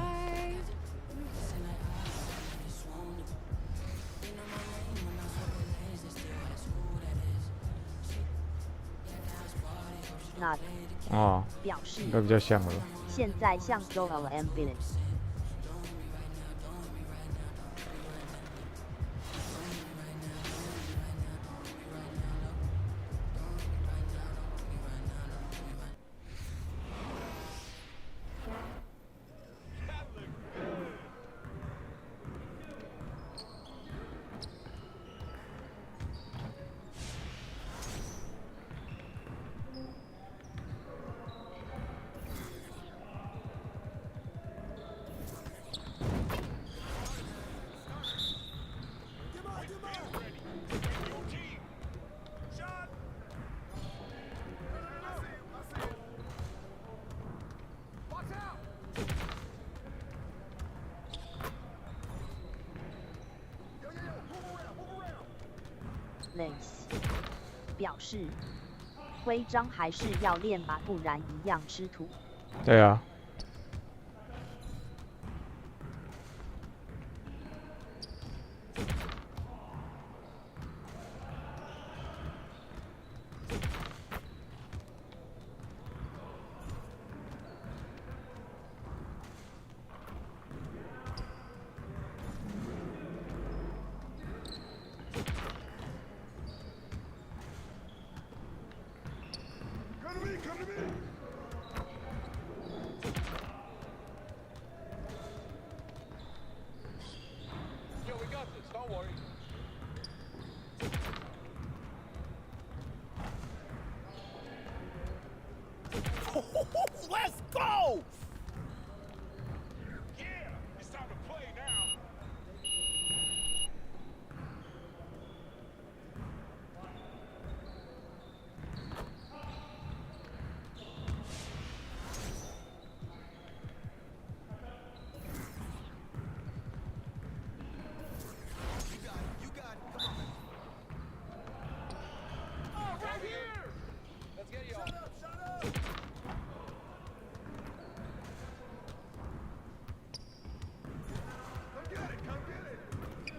哦，应该比较像了。现在像 Joel Embiid。表示徽章还是要练吧，不然一样吃土。对啊。Let's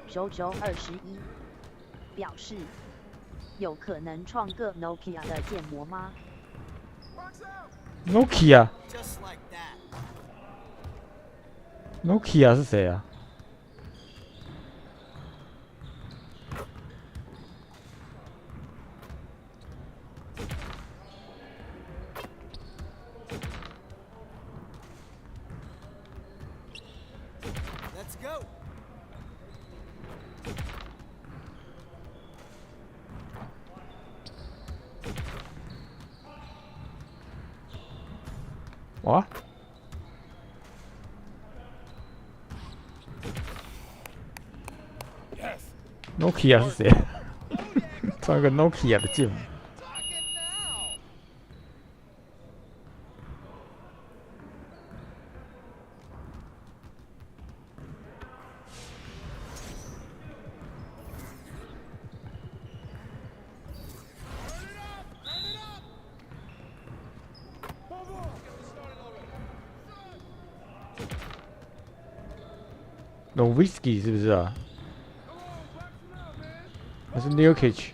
go!9921表示，有可能创个 Nokia 的建模吗 ？Nokia 是谁啊？哇 ！Nokia 是谁？创个 Nokia 的建模。Whisky 是不是啊？还是 Nurkic？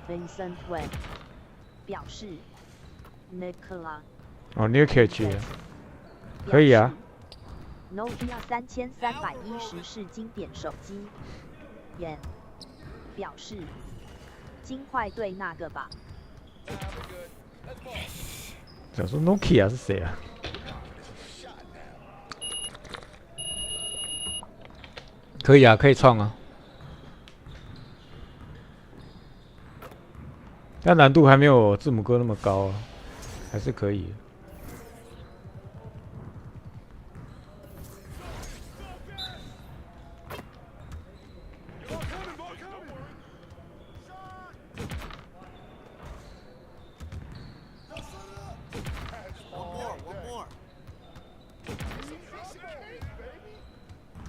Vincent Webb 表示 Nicola 哦 ，New Catch 可以啊。Nokia 3310是经典手机。眼表示尽快对那个吧。想说 Nokia 是谁啊？可以啊，可以创啊。但难度还没有字母哥那么高啊，还是可以。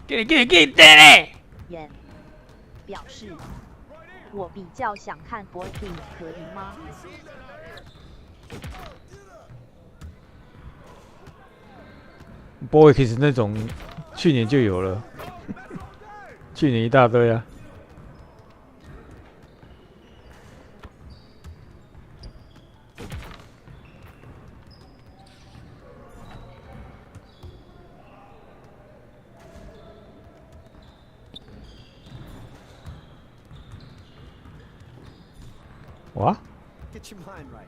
给你眼表示，我比较想看 Boykin， 可以吗？Boykin 是那种去年就有了，去年一大堆啊。What? Get your mind right.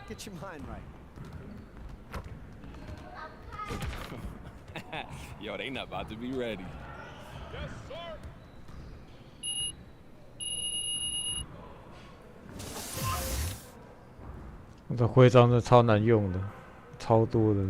Get your mind right. Yo, they not about to be ready. Yes, sir. 这徽章是超难用的，超多的。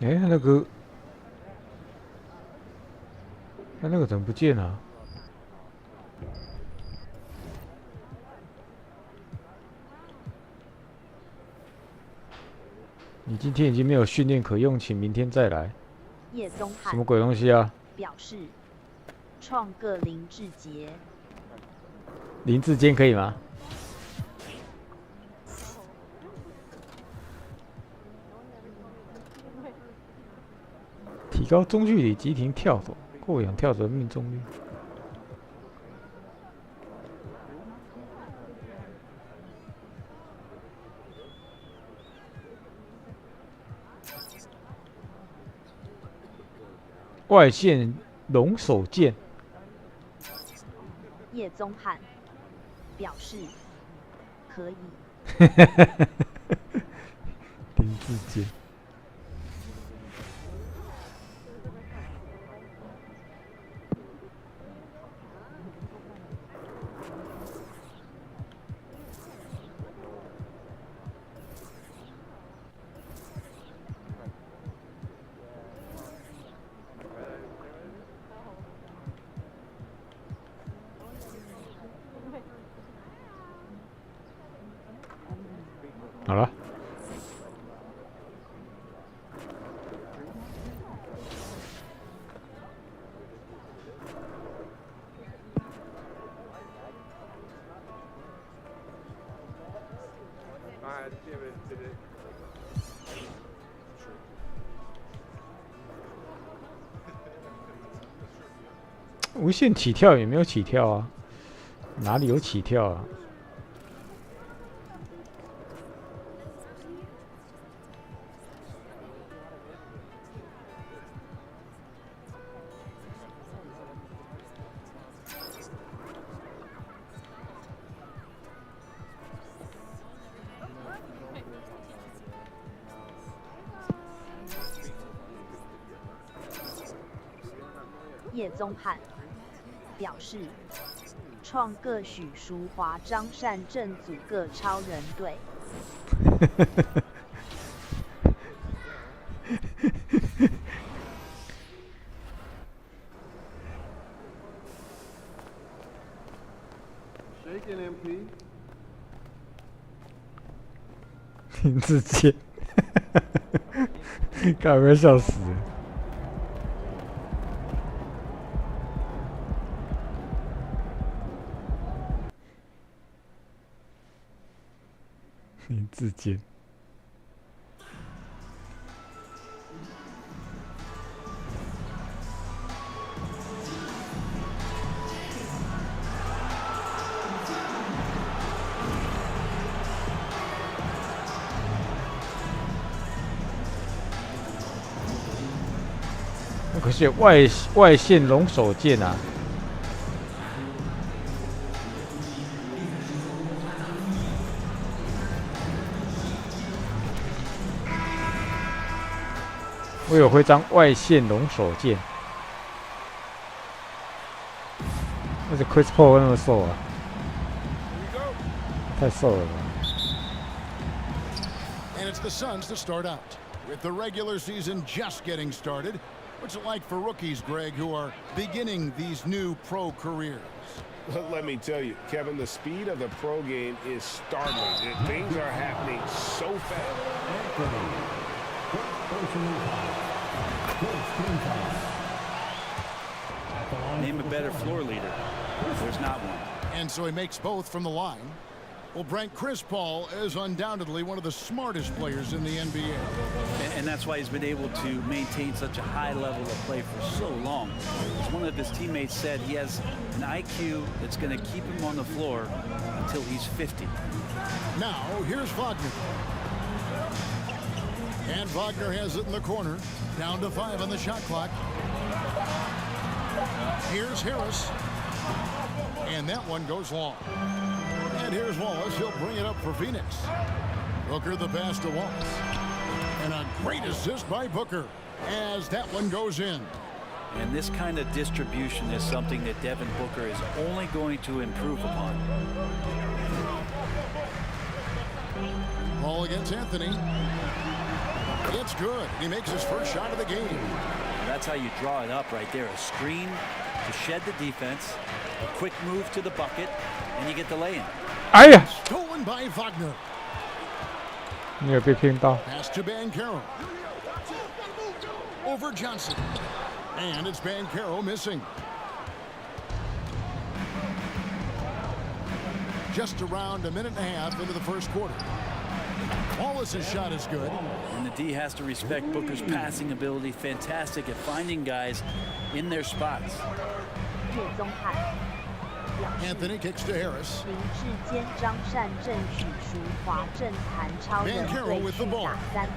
哎，那个怎么不见了？你今天已经没有训练可用，请明天再来。叶宗翰什么鬼东西啊？表示创个林志杰。林志坚可以吗？提高中距离急停跳投，过仰跳投命中率。外线龙手剑。叶宗翰表示可以。林志坚。好了。无限起跳也没有起跳啊，哪里有起跳啊？叶宗翰表示，创个许淑华、张善政组个超人队。林志坚，看有没有笑死？林志坚。可是外线龙手剑啊！我有徽章外线龙手剑，那是 Chris Paul 那么瘦啊，太瘦了吧。And it's the Suns to start out. With the regular season just getting started, what's it like for rookies, Greg, who are beginning these new pro careers? Let me tell you, Kevin, the speed of the pro game is startling. Things are happening so fast. Name a better floor leader. There's not one. And so he makes both from the line. Well, Brent, Chris Paul is undoubtedly one of the smartest players in the NBA. And that's why he's been able to maintain such a high level of play for so long. As one of his teammates said, he has an IQ that's going to keep him on the floor until he's 50. Now, here's Wagner. And Wagner has it in the corner. Down to 5 on the shot clock. Here's Harris. And that one goes long. And here's Wallace. He'll bring it up for Phoenix. Booker the pass to Wallace. And a great assist by Booker as that one goes in. And this kind of distribution is something that Devin Booker is only going to improve upon. Ball against Anthony. It's good. He makes his first shot of the game. And that's how you draw it up right there. A screen to shed the defense, a quick move to the bucket, and you get the lay-in. Stolen by Wagner. 你有被骗到。 Pass to Banchero. Over Johnson. And it's Banchero missing. Just around a minute and a half into the first quarter. Wallace's shot is good. And the D has to respect Booker's passing ability. Fantastic at finding guys in their spots. Anthony kicks to Harris. Banchero with the ball.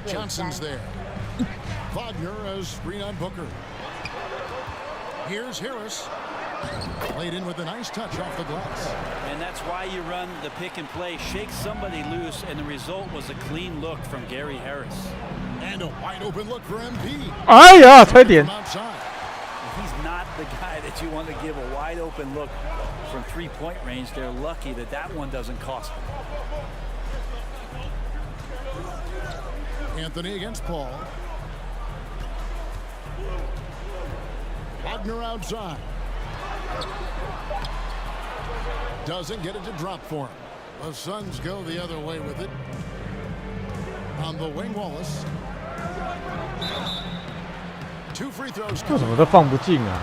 Johnson's there. Wagner has screen on Booker. Here's Harris. Played in with a nice touch off the glass. And that's why you run the pick and play. Shake somebody loose, and the result was a clean look from Gary Harris. And a wide open look for MP. 哎呀，差一点。 He's not the guy that you want to give a wide open look from three-point range. They're lucky that that one doesn't cost them. Anthony against Paul. Wagner outside. Doesn't get it to drop for him. The Suns go the other way with it. On the wing, Wallace. 2 free throws. 为什么都放不进啊？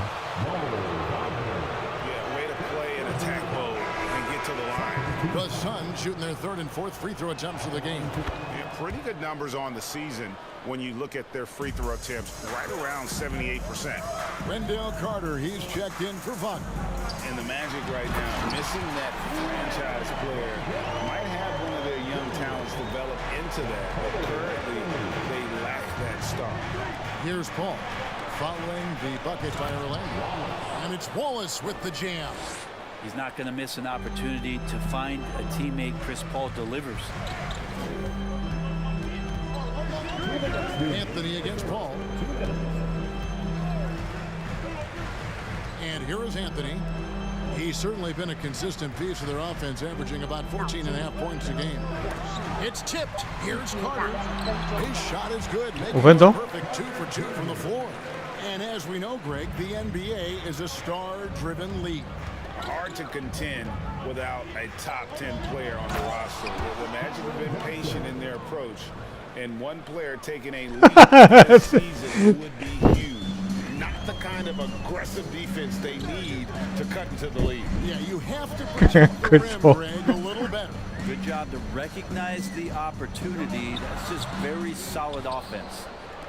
Way to play in attack mode and get to the line. The Suns shooting their 3rd and 4th free throw attempts of the game. Yeah, pretty good numbers on the season when you look at their free throw attempts, right around 78%. Wendell Carter, he's checked in for Wagner. And the Magic right now, missing that franchise player, might have one of their young talents develop into that, but currently they lack that star. Here's Paul, following the bucket by Orlando. And it's Wallace with the jam. He's not going to miss an opportunity to find a teammate Chris Paul delivers. Anthony against Paul. here is Anthony. He's certainly been a consistent piece of their offense, averaging about 14.5 points a game. It's tipped. Here's Carter. His shot is good, making it a perfect 2 for 2 from the floor. And as we know, Greg, the NBA is a star-driven league. Hard to contend without a top 10 player on the roster. The Magic have been patient in their approach, and one player taking a lead this season would be huge. Not the kind of aggressive defense they need to cut into the lead. Yeah, you have to protect the rim, Greg, a little better. Good job to recognize the opportunity. That's just very solid offense.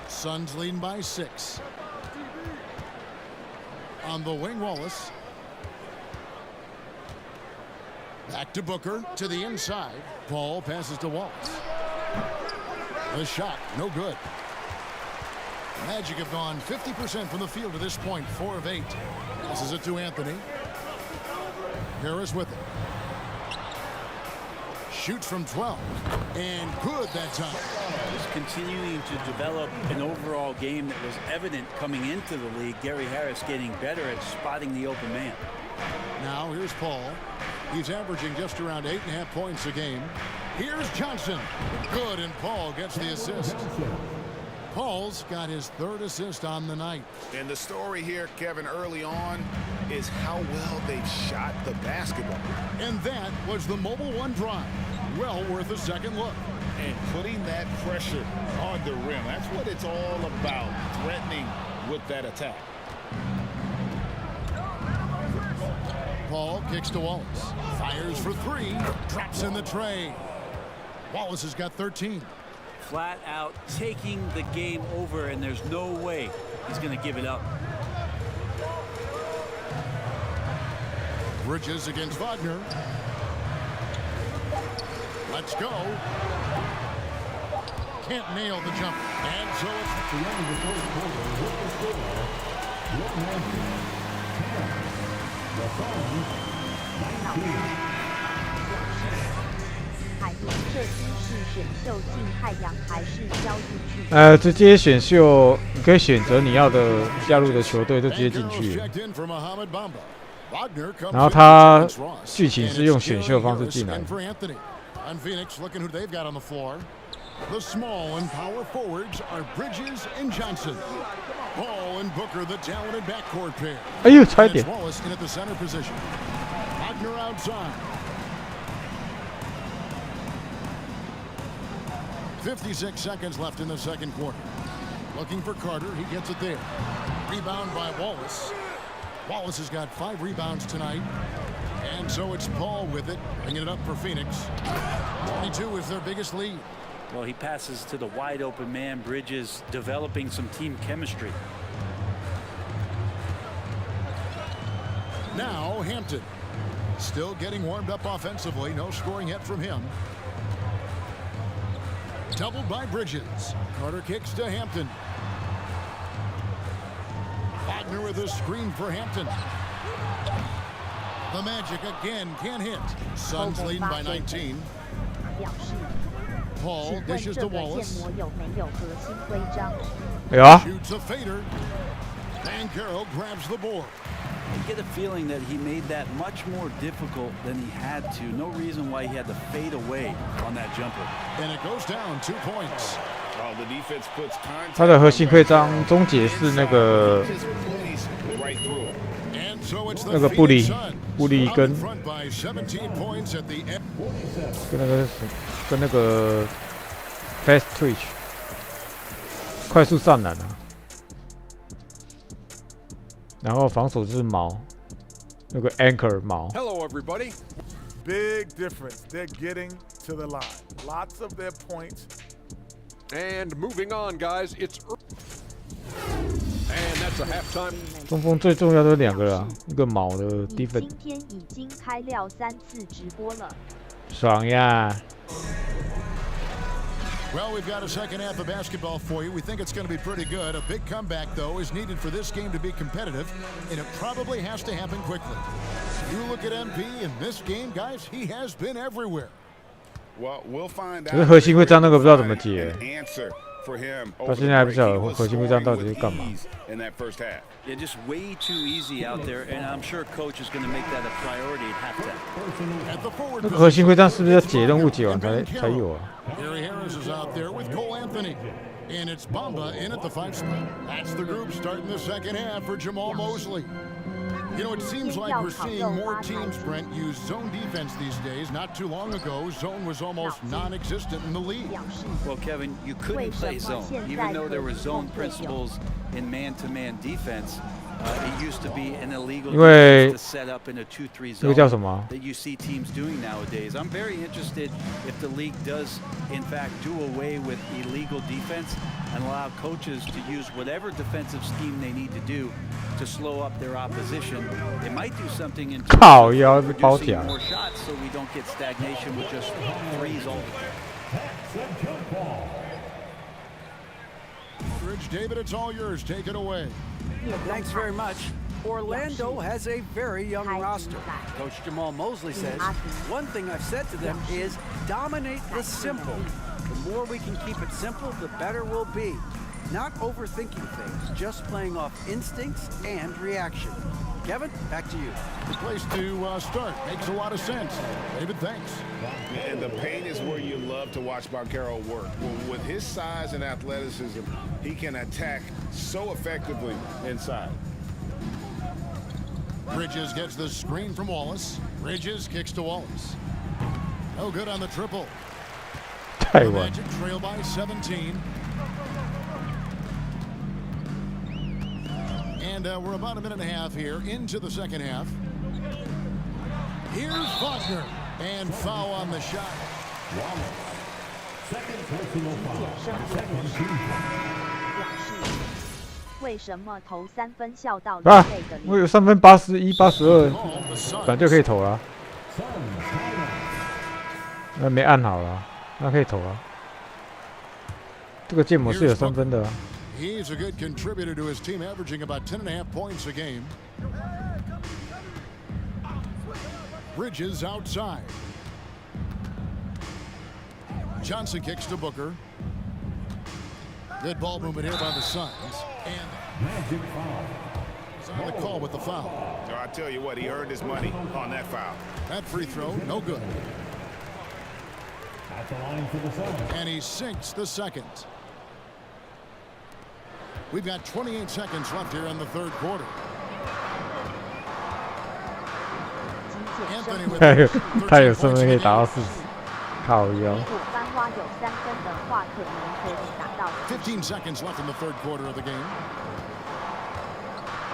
Suns leading by 6. On the wing, Wallace. Back to Booker, to the inside. Paul passes to Wallace. The shot, no good. Magic have gone 50% from the field to this point, 4 of 8. Passes it to Anthony. Harris with it. Shoots from 12. And good that time. Just continuing to develop an overall game that was evident coming into the league. Gary Harris getting better at spotting the open man. Now here's Paul. He's averaging just around 8.5 points a game. Here's Johnson. Good, and Paul gets the assist. Paul's got his 3rd assist on the night. And the story here, Kevin, early on is how well they've shot the basketball. And that was the Mobile One drive. Well worth a second look. And putting that pressure on the rim. That's what it's all about, threatening with that attack. Paul kicks to Wallace. Fires for 3. Drops in the tray. Wallace has got 13. Flat out taking the game over, and there's no way he's going to give it up. Bridges against Wagner. Let's go. Can't nail the jump. And so it's the end of the fourth quarter with the score. The Suns 19. 海豚射击是选秀进太阳还是交易去？直接选秀，你可以选择你要的加入的球队，就直接进去。然后它剧情是用选秀的方式进来。On Phoenix, looking who they've got on the floor. The small and power forwards are Bridges and Johnson. Paul and Booker, the talented backcourt pair. 哎呦，差一点。 Wallace in at the center position. Wagner outside. 56 seconds left in the second quarter. Looking for Carter, he gets it there. Rebound by Wallace. Wallace has got 5 rebounds tonight. And so it's Paul with it, bringing it up for Phoenix. 22 is their biggest lead. Well, he passes to the wide open man. Bridges developing some team chemistry. Now Hampton. Still getting warmed up offensively. No scoring yet from him. Doubled by Bridges. Carter kicks to Hampton. Wagner with a screen for Hampton. The Magic again can't hit. Suns leading by 19. Paul dishes to Wallace. Yeah. Shoots a fader. Banchero grabs the board. I get a feeling that he made that much more difficult than he had to. No reason why he had to fade away on that jumper. And it goes down 2 points. Oh, the defense puts contact. 它的核心徽章终结是那个布里跟那个 fast twitch 快速上篮啊，然后防守是毛，那个 anchor 毛。Hello, everybody. Big difference. They're getting to the line. Lots of their points. And moving on, guys. It's and that's a halftime. 中锋最重要的2个啊，一个毛的低分。今天已经开了3次直播了。爽呀！ Well, we've got a second half of basketball for you. We think it's going to be pretty good. A big comeback, though, is needed for this game to be competitive, and it probably has to happen quickly. You look at MP in this game, guys, he has been everywhere. Well, we'll find out. 可是核心徽章那个不知道怎么解。Answer for him. 到现在还不晓得核心徽章到底是干嘛。 In that first half. Yeah, just way too easy out there, and I'm sure coach is going to make that a priority at halftime. 那个核心徽章是不是要解任务解完才有啊？ Gary Harris is out there with Cole Anthony. And it's Bamba in at the 5 spot. That's the group starting the second half for Jamal Mosley. You know, it seems like we're seeing more teams, Brent, use zone defense these days. Not too long ago, zone was almost non-existent in the league. Well, Kevin, you couldn't play zone, even though there were zone principles in man-to-man defense. It used to be an illegal to set up in a 2-3 zone that you see teams doing nowadays. I'm very interested if the league does, in fact, do away with illegal defense and allow coaches to use whatever defensive scheme they need to do to slow up their opposition. It might do something in terms of producing more shots so we don't get stagnation with just threes only. Rich, David, it's all yours. Take it away. Thanks very much. Orlando has a very young roster. Coach Jamal Mosley says, one thing I've said to them is dominate the simple. The more we can keep it simple, the better we'll be. Not overthinking things, just playing off instincts and reaction. Kevin, back to you. The place to start. Makes a lot of sense. David, thanks. And the paint is where you love to watch Banchero work. With his size and athleticism, he can attack so effectively inside. Bridges gets the screen from Wallace. Bridges kicks to Wallace. No good on the triple. The Magic trail by 17. And we're about a minute and a half here into the second half. Here's Wagner. And foul on the shot. Second personal foul. 为什么投3分笑到啊流泪的我有3分81、82，本来就可以投了。那没按好了，那可以投了。这个建模是有3分的啊。 He's a good contributor to his team, averaging about 10.5 points a game. Bridges outside. Johnson kicks to Booker. Good ball movement here by the Suns. And Magic foul. he's on the call with the foul. No, I tell you what, he earned his money on that foul. That free throw, no good. At the line for the Suns. And he sinks the second. We've got 28 seconds left here in the third quarter. Anthony with 他有身份可以打到40，靠腰。 15 seconds left in the third quarter of the game.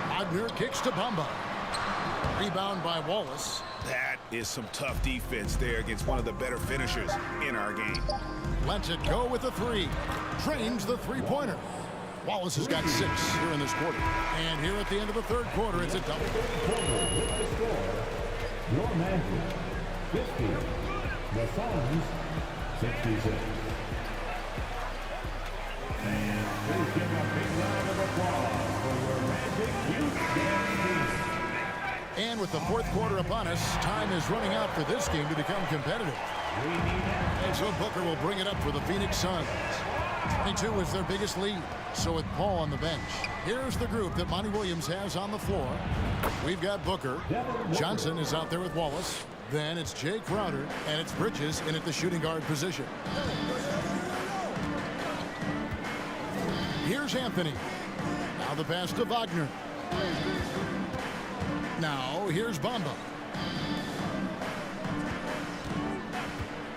Wagner kicks to Bamba. Rebound by Wallace. That is some tough defense there against one of the better finishers in our game. Lets it go with the three. Drains the three-pointer. Wallace has got 6 here in this quarter. And here at the end of the third quarter, it's a double. Your Magic 50. The Suns 66. And please give a big round of applause for your Magic Youth Game. And with the fourth quarter upon us, time is running out for this game to become competitive. And so Booker will bring it up for the Phoenix Suns. 22 is their biggest lead. So with Paul on the bench, here's the group that Monty Williams has on the floor. We've got Booker. Johnson is out there with Wallace. Then it's Jay Crowder, and it's Bridges in at the shooting guard position. Here's Anthony. Now the pass to Wagner. Now here's Bamba.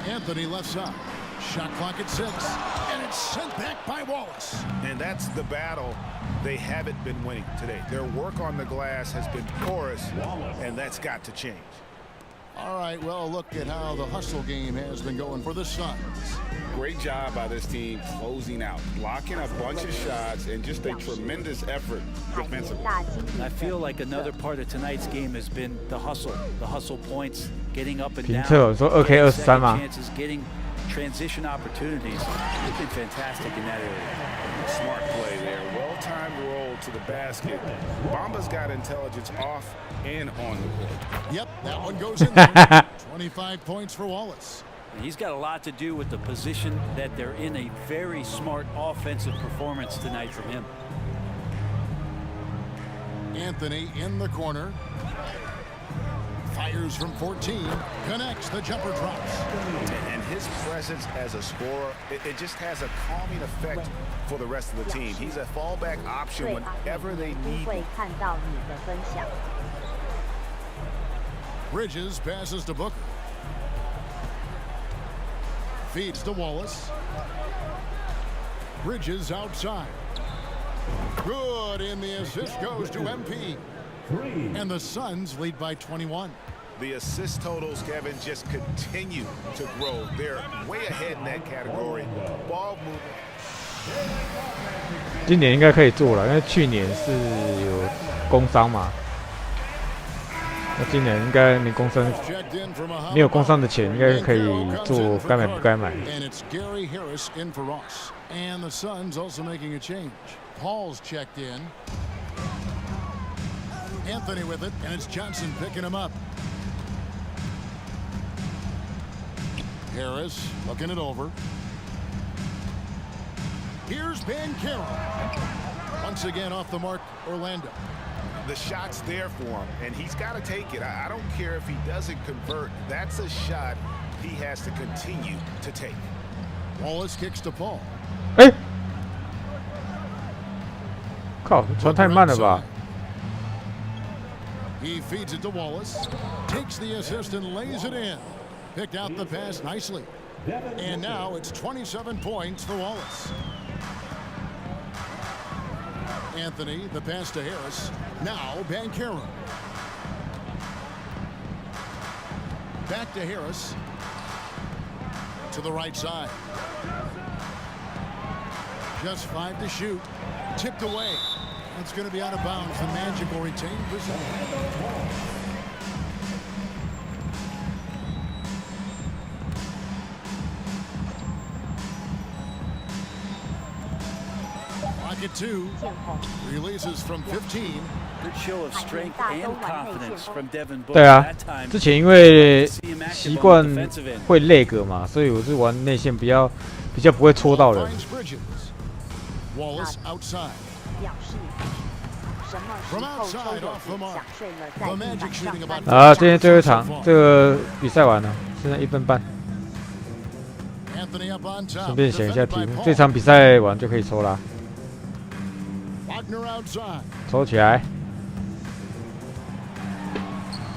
Anthony left side. Shot clock at 6. And it's sent back by Wallace. And that's the battle they haven't been winning today. Their work on the glass has been porous, and that's got to change. All right, well, look at how the hustle game has been going for the Suns. Great job by this team closing out, blocking a bunch of shots, and just a tremendous effort defensively. I feel like another part of tonight's game has been the hustle points, getting up and down, 评测说2K 23嘛 chances, getting transition opportunities. They've been fantastic in that area. Smart play there. Well-timed roll to the basket. Bamba's got intelligence off and on the court. Yep, that one goes in there. 25 points for Wallace. He's got a lot to do with the position that they're in. A very smart offensive performance tonight from him. Anthony in the corner. Fires from 14. Connects. The jumper drops. And his presence as a scorer, it just has a calming effect for the rest of the team. He's a fallback option whenever they need him. Bridges passes to Booker. Feeds to Wallace. Bridges outside. Good, and the assist goes to MP. And the Suns lead by 21. The assist totals, Kevin, just continue to grow. They're way ahead in that category. Ball movement. 今年应该可以做了，因为去年是有工伤嘛。那今年应该没工伤，没有工伤的钱，应该可以做该买不该买。And the Suns also making a change. Paul's checked in. Anthony with it, and it's Johnson picking him up. Harris looking it over. Here's Ben Carroll. Once again off the mark, Orlando. The shot's there for him, and he's got to take it. I don't care if he doesn't convert. That's a shot he has to continue to take. Wallace kicks to Paul. 哎，靠，传太慢了吧！ He feeds it to Wallace, takes the assist and lays it in. Picked out the pass nicely. And now it's 27 points for Wallace. Anthony, the pass to Harris. Now Banchero. Back to Harris. To the right side. Just 5 to shoot. Tipped away. It's going to be out of bounds. The Magic will retain possession. Pocket 2. Releases from 15. Good show of strength and confidence from Devin Booker. 对啊，之前因为习惯会lag嘛，所以我是玩内线比较不会戳到人。 Wallace outside. From outside off the mark. The Magic shooting about. 啊，今天最后一场，这个比赛完了，现在1分半。顺便想一下题目，这场比赛完就可以抽啦。抽起来，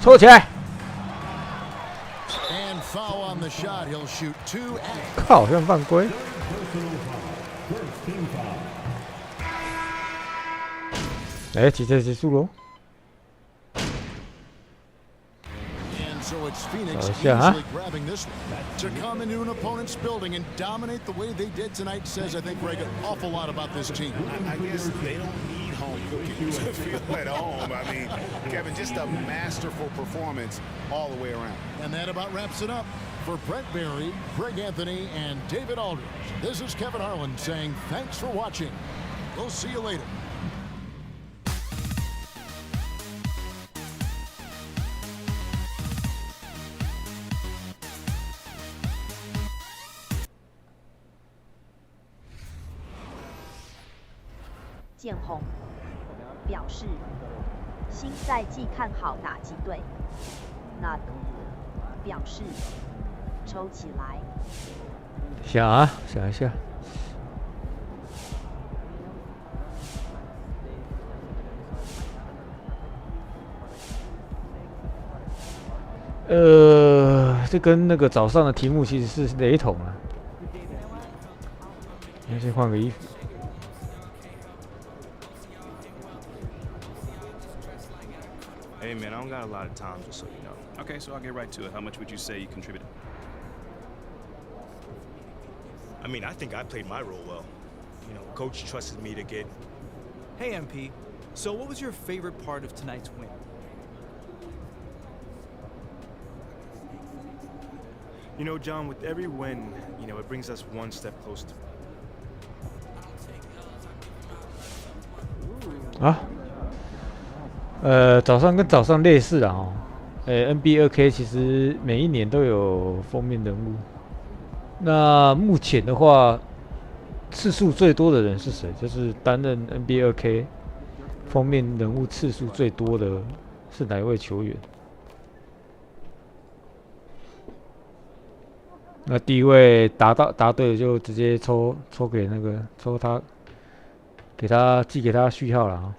抽起来！靠，好像犯规。 哎，比赛结束喽！找一下啊。 To come into an opponent's building and dominate the way they did tonight says, I think, Greg, an awful lot about this team. I guess they don't need home cooking to feel at home. I mean, Kevin, just a masterful performance all the way around. And that about wraps it up. For Brett Barry, Greg Anthony, and David Aldridge, this is Kevin Harlan saying thanks for watching. We'll see you later. "建宏表示，新赛季看好打击队。那表示，抽起来。想啊，想一下。这跟那个早上的题目其实是雷同啊。那先换个衣服。 Hey man, I don't got a lot of time, just so you know. Okay, so I'll get right to it. How much would you say you contributed? I mean, I think I played my role well. You know, coach trusted me to get... Hey MP, so what was your favorite part of tonight's win? You know, John, with every win, you know, it brings us one step closer. 啊？早上跟早上类似啦哦。NBA 2K 其实每一年都有封面人物。那目前的话，次数最多的人是谁？就是担任 NBA 2K 封面人物次数最多的是哪一位球员？那第一位答对了就直接抽给那个抽他，寄给他序号了啊。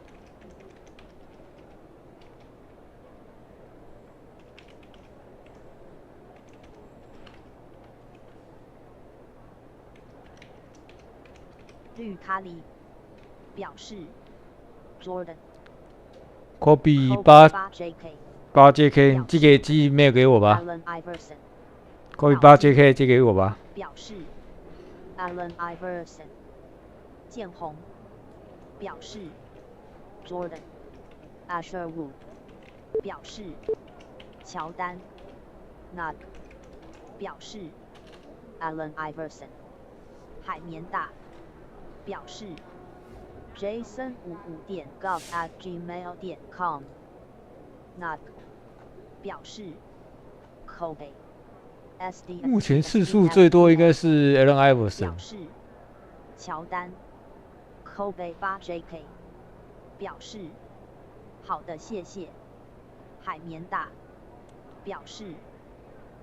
绿卡里表示 Jordan。Kobe 8 JK， 寄 email 给我吧。Kobe 8 JK 寄给我吧。表示 Allen Iverson。建宏表示 Jordan。Asherwood 表示乔丹。Nug 表示 Allen Iverson。海绵大表示 jason55.gov@gmail.com。Nug 表示 Kobe。目前次数最多应该是 Allen Iverson。表示乔丹。Kobe 8 JK 表示好的，谢谢。海绵大表示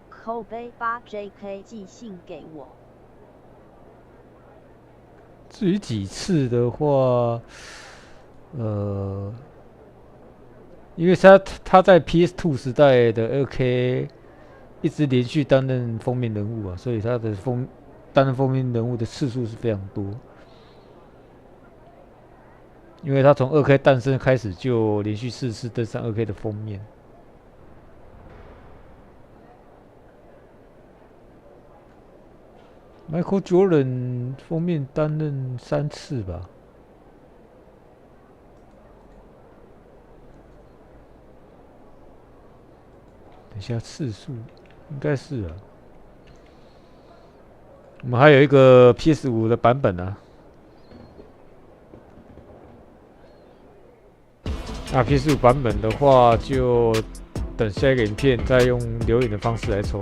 Kobe 8 JK 寄信给我。至于几次的话，因为他在 PS2 时代的2K 一直连续担任封面人物啊，所以他的担任封面人物的次数是非常多。因为他从2K 诞生开始就连续4次登上2K 的封面。Michael Jordan 封面担任3次吧。等一下次数应该是啊。我们还有一个 PS5 的版本啊。那 PS5 版本的话，就等下一个影片再用留言的方式来抽。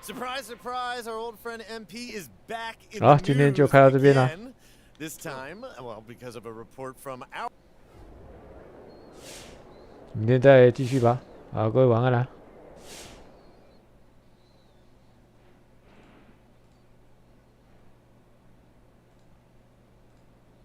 Surprise, surprise! Our old friend MP is back in 好，今天就开到这边了。This time, well, because of a report from our. 明天再继续吧。好，各位晚安啦。